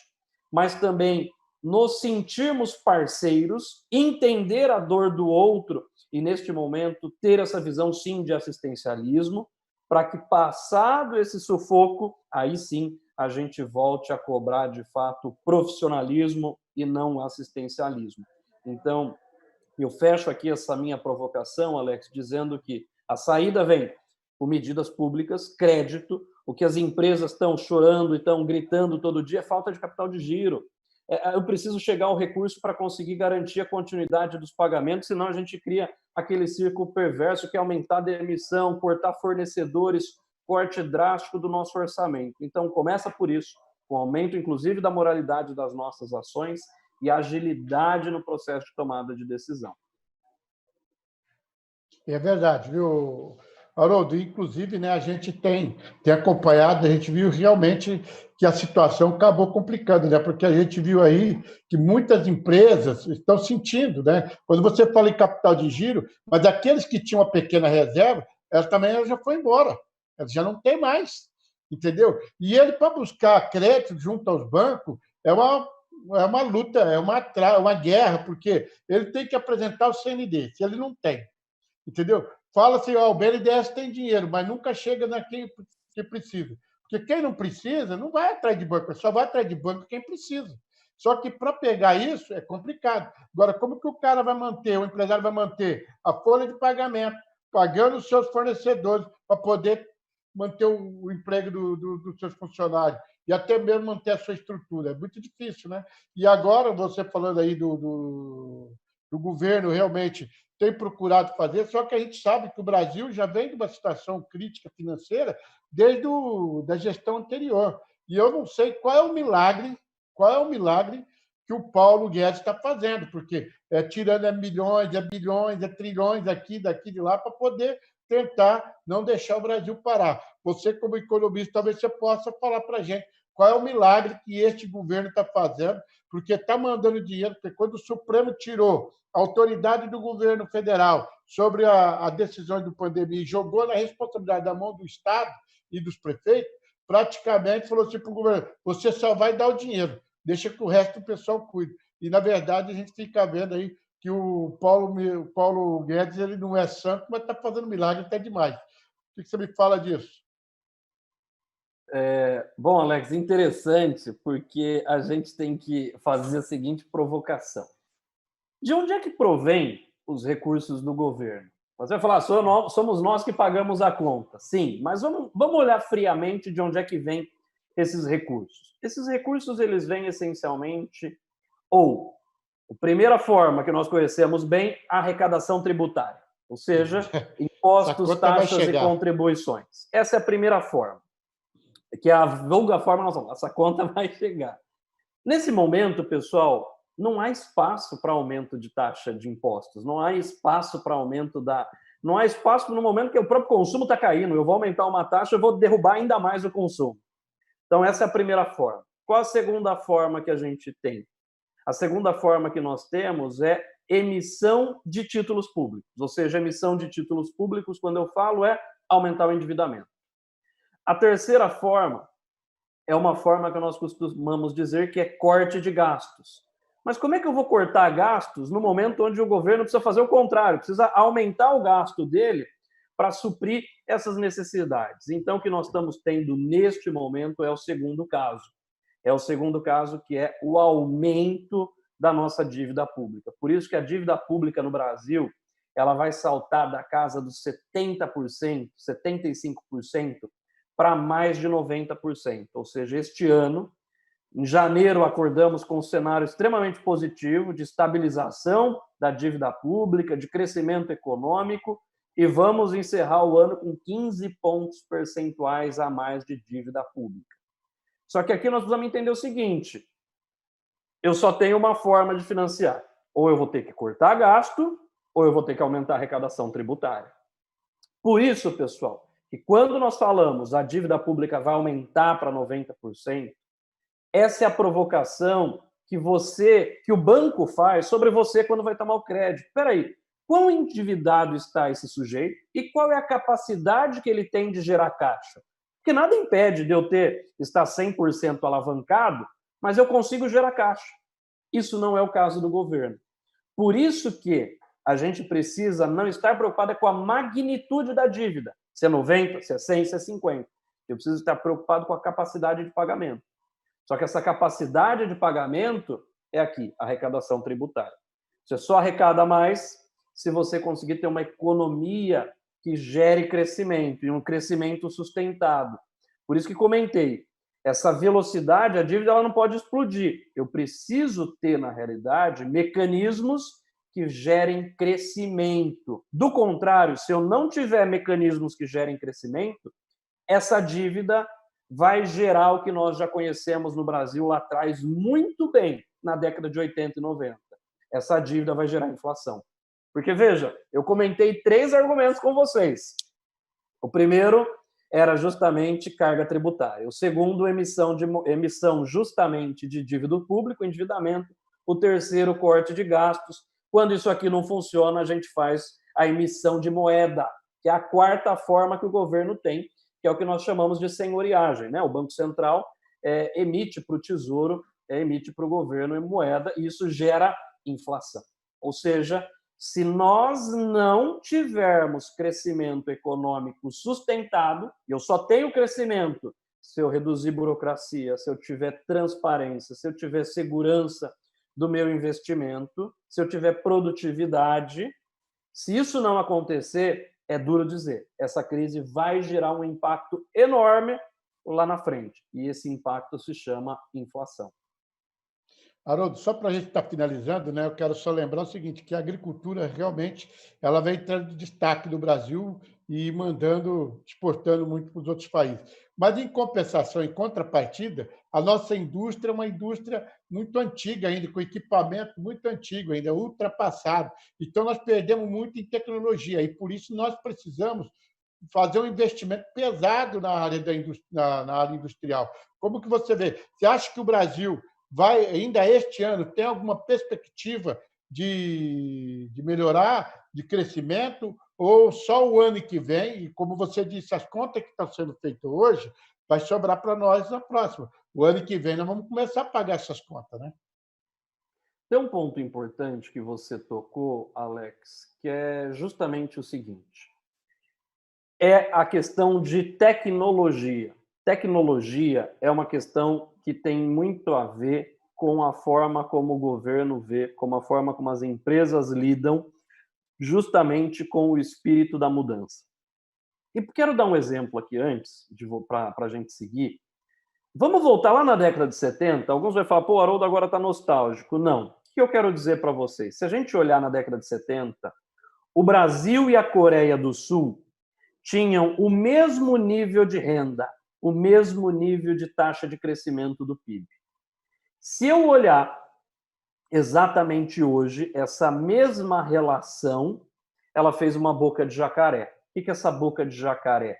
mas também nos sentirmos parceiros, entender a dor do outro e, neste momento, ter essa visão, sim, de assistencialismo, para que, passado esse sufoco, aí sim a gente volte a cobrar, de fato, profissionalismo e não assistencialismo. Então, eu fecho aqui essa minha provocação, Alex, dizendo que a saída vem com medidas públicas, crédito. O que as empresas estão chorando e estão gritando todo dia é falta de capital de giro. Eu preciso chegar ao recurso para conseguir garantir a continuidade dos pagamentos, senão a gente cria aquele círculo perverso que é aumentar a demissão, cortar fornecedores, corte drástico do nosso orçamento. Então, começa por isso, com aumento, inclusive, da moralidade das nossas ações e agilidade no processo de tomada de decisão. É verdade, viu, Haroldo? Inclusive, né, a gente tem acompanhado, a gente viu realmente que a situação acabou complicando, né? Porque a gente viu aí que muitas empresas estão sentindo, né? Quando você fala em capital de giro, mas aqueles que tinham uma pequena reserva, elas também já foram embora, elas já não têm mais, entendeu? E ele, para buscar crédito junto aos bancos, é uma luta, é uma guerra, porque ele tem que apresentar o CND, se ele não tem, entendeu? Fala assim, o BNDES tem dinheiro, mas nunca chega naquele que precisa. Porque quem não precisa não vai atrás de banco, só vai atrás de banco quem precisa. Só que para pegar isso é complicado. Agora, como que o cara vai manter, o empresário vai manter a folha de pagamento, pagando os seus fornecedores para poder manter o emprego dos seus funcionários e até mesmo manter a sua estrutura? É muito difícil, né? E agora, você falando aí do governo, realmente tem procurado fazer, só que a gente sabe que o Brasil já vem de uma situação crítica financeira desde da gestão anterior. E eu não sei qual é o milagre que o Paulo Guedes está fazendo, porque tirando milhões, bilhões, trilhões daqui, de lá, para poder tentar não deixar o Brasil parar. Você, como economista, talvez você possa falar para a gente qual é o milagre que este governo está fazendo, porque está mandando dinheiro, porque quando o Supremo tirou a autoridade do governo federal sobre a decisão de pandemia e jogou na responsabilidade da mão do Estado e dos prefeitos, praticamente falou assim para o governo: você só vai dar o dinheiro, deixa que o resto do pessoal cuide. E, na verdade, a gente fica vendo aí que o Paulo Guedes ele não é santo, mas está fazendo milagre até demais. O que você me fala disso? Bom, Alex, interessante, porque a gente tem que fazer a seguinte provocação. De onde é que provém os recursos do governo? Você vai falar: somos nós que pagamos a conta. Sim, mas vamos olhar friamente de onde é que vem esses recursos. Esses recursos eles vêm essencialmente, ou, a primeira forma que nós conhecemos bem, a arrecadação tributária, ou seja, impostos, taxas e contribuições. Essa é a primeira forma, que é a vulga forma, essa conta vai chegar. Nesse momento, pessoal, não há espaço para aumento de taxa de impostos, não há espaço para aumento da Não há espaço no momento que o próprio consumo está caindo. Eu vou aumentar uma taxa, eu vou derrubar ainda mais o consumo. Então, essa é a primeira forma. Qual a segunda forma que a gente tem? A segunda forma que nós temos é emissão de títulos públicos. Ou seja, emissão de títulos públicos, quando eu falo, é aumentar o endividamento. A terceira forma é uma forma que nós costumamos dizer que é corte de gastos. Mas como é que eu vou cortar gastos no momento onde o governo precisa fazer o contrário, precisa aumentar o gasto dele para suprir essas necessidades? Então, o que nós estamos tendo neste momento é o segundo caso. É o segundo caso, que é o aumento da nossa dívida pública. Por isso que a dívida pública no Brasil ela vai saltar da casa dos 70%, 75%, para mais de 90%. Ou seja, este ano, em janeiro, acordamos com um cenário extremamente positivo de estabilização da dívida pública, de crescimento econômico, e vamos encerrar o ano com 15 pontos percentuais a mais de dívida pública. Só que aqui nós precisamos entender o seguinte: eu só tenho uma forma de financiar. Ou eu vou ter que cortar gasto, ou eu vou ter que aumentar a arrecadação tributária. Por isso, pessoal, que quando nós falamos a dívida pública vai aumentar para 90%, essa é a provocação que o banco faz sobre você quando vai tomar o crédito. Espera aí, quão endividado está esse sujeito e qual é a capacidade que ele tem de gerar caixa? Porque nada impede de eu estar 100% alavancado, mas eu consigo gerar caixa. Isso não é o caso do governo. Por isso que a gente precisa não estar preocupado com a magnitude da dívida, se é 90, se é 100, se é 50. Eu preciso estar preocupado com a capacidade de pagamento. Só que essa capacidade de pagamento é aqui, a arrecadação tributária. Você só arrecada mais se você conseguir ter uma economia que gere crescimento, e um crescimento sustentado. Por isso que comentei, essa velocidade, a dívida ela não pode explodir. Eu preciso ter, na realidade, mecanismos que gerem crescimento. Do contrário, se eu não tiver mecanismos que gerem crescimento, essa dívida vai gerar o que nós já conhecemos no Brasil lá atrás muito bem, na década de 80 e 90. Essa dívida vai gerar inflação. Porque, veja, eu comentei 3 argumentos com vocês. O primeiro era justamente carga tributária. O segundo, emissão justamente de dívida pública, endividamento. O terceiro, corte de gastos. Quando isso aqui não funciona, a gente faz a emissão de moeda, que é a quarta forma que o governo tem, que é o que nós chamamos de senhoriagem, né? O Banco Central emite para o Tesouro, emite para o governo em moeda, e isso gera inflação. Ou seja, se nós não tivermos crescimento econômico sustentado, e eu só tenho crescimento se eu reduzir burocracia, se eu tiver transparência, se eu tiver segurança do meu investimento, se eu tiver produtividade, se isso não acontecer, é duro dizer, essa crise vai gerar um impacto enorme lá na frente. E esse impacto se chama inflação. Haroldo, só para a gente estar finalizando, né, eu quero só lembrar o seguinte, que a agricultura realmente ela vem entrando de destaque no Brasil e exportando muito para os outros países. Mas, em compensação, em contrapartida, a nossa indústria é uma indústria muito antiga ainda, com equipamento muito antigo ainda, ultrapassado. Então, nós perdemos muito em tecnologia e, por isso, nós precisamos fazer um investimento pesado na área na área industrial. Como que você vê? Você acha que o Brasil vai, ainda este ano, tem alguma perspectiva de melhorar, de crescimento, ou só o ano que vem, e como você disse, as contas que estão sendo feitas hoje, vai sobrar para nós na próxima. O ano que vem nós vamos começar a pagar essas contas, né? Tem um ponto importante que você tocou, Alex, que é justamente o seguinte. É a questão de tecnologia. Tecnologia é uma questão que tem muito a ver com a forma como o governo vê, com a forma como as empresas lidam, justamente com o espírito da mudança. E quero dar um exemplo aqui antes, para a gente seguir. Vamos voltar lá na década de 70. Alguns vão falar, pô, o Haroldo agora está nostálgico. Não. O que eu quero dizer para vocês? Se a gente olhar na década de 70, o Brasil e a Coreia do Sul tinham o mesmo nível de renda, o mesmo nível de taxa de crescimento do PIB. Se eu olhar exatamente hoje essa mesma relação, ela fez uma boca de jacaré. O que é essa boca de jacaré?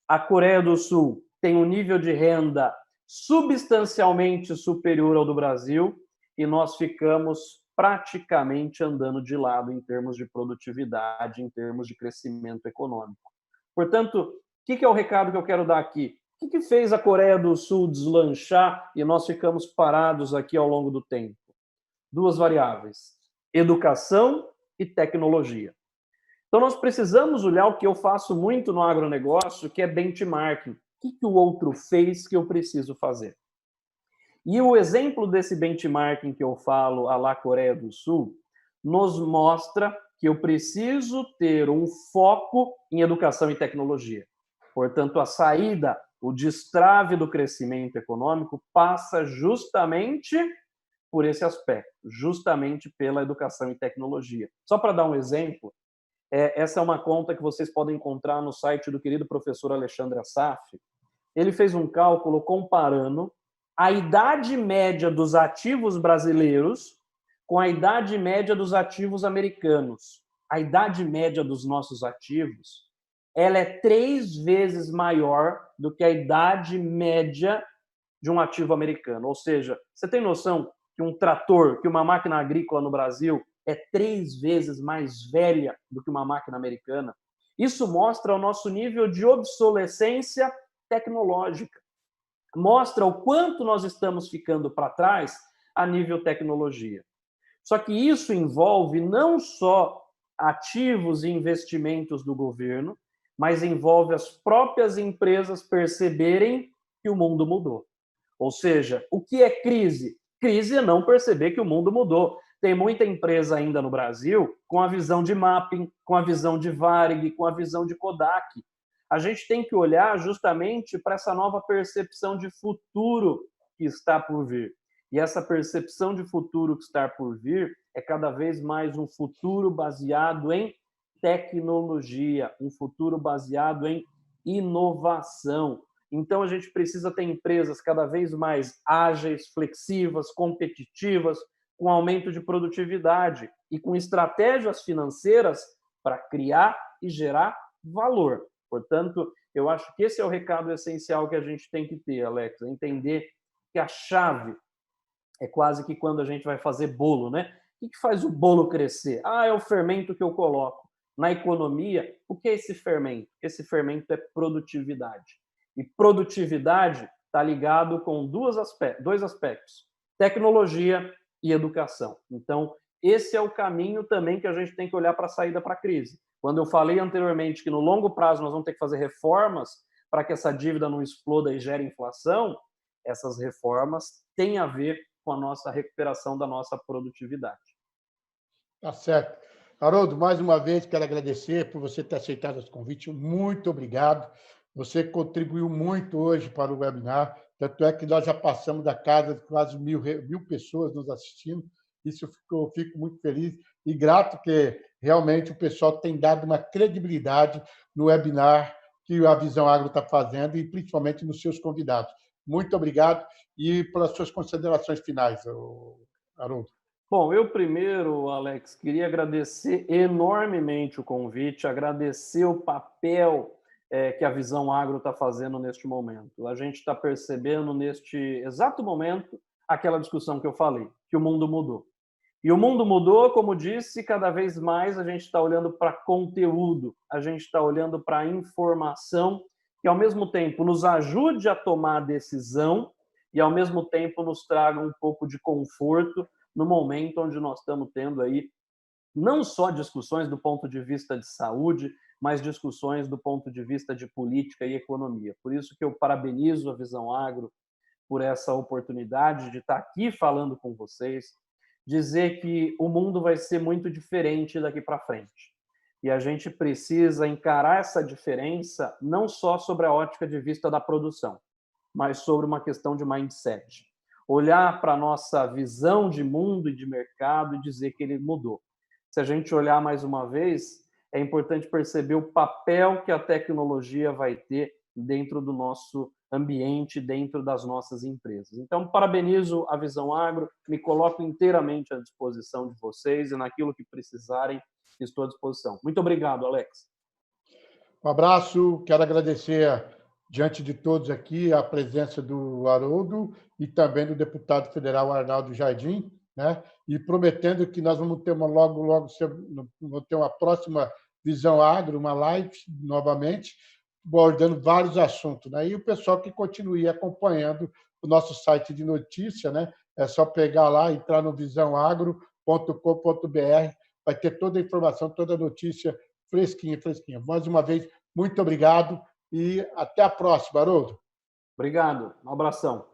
A Coreia do Sul tem um nível de renda substancialmente superior ao do Brasil e nós ficamos praticamente andando de lado em termos de produtividade, em termos de crescimento econômico. Portanto, o que é o recado que eu quero dar aqui? O que fez a Coreia do Sul deslanchar e nós ficamos parados aqui ao longo do tempo? Duas variáveis: educação e tecnologia. Então, nós precisamos olhar o que eu faço muito no agronegócio, que é benchmarking. O que o outro fez que eu preciso fazer? E o exemplo desse benchmarking que eu falo, à la Coreia do Sul, nos mostra que eu preciso ter um foco em educação e tecnologia. Portanto, a saída, o destrave do crescimento econômico passa justamente por esse aspecto, justamente pela educação e tecnologia. Só para dar um exemplo, essa é uma conta que vocês podem encontrar no site do querido professor Alexandre Assaf. Ele fez um cálculo comparando a idade média dos ativos brasileiros com a idade média dos ativos americanos. A idade média dos nossos ativos, ela é 3 vezes maior do que a idade média de um ativo americano. Ou seja, você tem noção que um trator, que uma máquina agrícola no Brasil é 3 vezes mais velha do que uma máquina americana? Isso mostra o nosso nível de obsolescência tecnológica. Mostra o quanto nós estamos ficando para trás a nível tecnologia. Só que isso envolve não só ativos e investimentos do governo, mas envolve as próprias empresas perceberem que o mundo mudou. Ou seja, o que é crise? Crise é não perceber que o mundo mudou. Tem muita empresa ainda no Brasil com a visão de Mapping, com a visão de Varig, com a visão de Kodak. A gente tem que olhar justamente para essa nova percepção de futuro que está por vir. E essa percepção de futuro que está por vir é cada vez mais um futuro baseado em tecnologia, um futuro baseado em inovação. Então, a gente precisa ter empresas cada vez mais ágeis, flexivas, competitivas, com aumento de produtividade e com estratégias financeiras para criar e gerar valor. Portanto, eu acho que esse é o recado essencial que a gente tem que ter, Alex, entender que a chave é quase que quando a gente vai fazer bolo, né? O que faz o bolo crescer? É o fermento que eu coloco. Na economia, o que é esse fermento? Esse fermento é produtividade. E produtividade está ligado com dois aspectos: tecnologia e educação. Então, esse é o caminho também que a gente tem que olhar para a saída para a crise. Quando eu falei anteriormente que no longo prazo nós vamos ter que fazer reformas para que essa dívida não exploda e gere inflação, essas reformas têm a ver com a nossa recuperação da nossa produtividade. Tá certo. Haroldo, mais uma vez quero agradecer por você ter aceitado esse convite. Muito obrigado. Você contribuiu muito hoje para o webinar, tanto é que nós já passamos da casa de quase 1.000 pessoas nos assistindo. Isso eu fico muito feliz e grato que realmente o pessoal tem dado uma credibilidade no webinar que a Visão Agro está fazendo e principalmente nos seus convidados. Muito obrigado e pelas suas considerações finais, Haroldo. Bom, eu primeiro, Alex, queria agradecer enormemente o convite, agradecer o papel que a Visão Agro está fazendo neste momento. A gente está percebendo neste exato momento aquela discussão que eu falei, que o mundo mudou. E o mundo mudou, como disse, cada vez mais a gente está olhando para conteúdo, a gente está olhando para informação que, ao mesmo tempo, nos ajude a tomar a decisão e, ao mesmo tempo, nos traga um pouco de conforto no momento onde nós estamos tendo aí não só discussões do ponto de vista de saúde, mas discussões do ponto de vista de política e economia. Por isso que eu parabenizo a Visão Agro por essa oportunidade de estar aqui falando com vocês, dizer que o mundo vai ser muito diferente daqui para frente. E a gente precisa encarar essa diferença não só sobre a ótica de vista da produção, mas sobre uma questão de mindset. Olhar para a nossa visão de mundo e de mercado e dizer que ele mudou. Se a gente olhar mais uma vez, é importante perceber o papel que a tecnologia vai ter dentro do nosso ambiente, dentro das nossas empresas. Então, parabenizo a Visão Agro, me coloco inteiramente à disposição de vocês e naquilo que precisarem, estou à disposição. Muito obrigado, Alex. Um abraço, quero agradecer, diante de todos aqui, a presença do Haroldo e também do deputado federal Arnaldo Jardim, né? E prometendo que nós vamos ter logo vamos ter uma próxima Visão Agro, uma live novamente, abordando vários assuntos, né? E o pessoal que continue acompanhando o nosso site de notícia, né? É só pegar lá, entrar no visãoagro.com.br, vai ter toda a informação, toda a notícia fresquinha, fresquinha. Mais uma vez, muito obrigado e até a próxima, Haroldo. Obrigado. Um abração.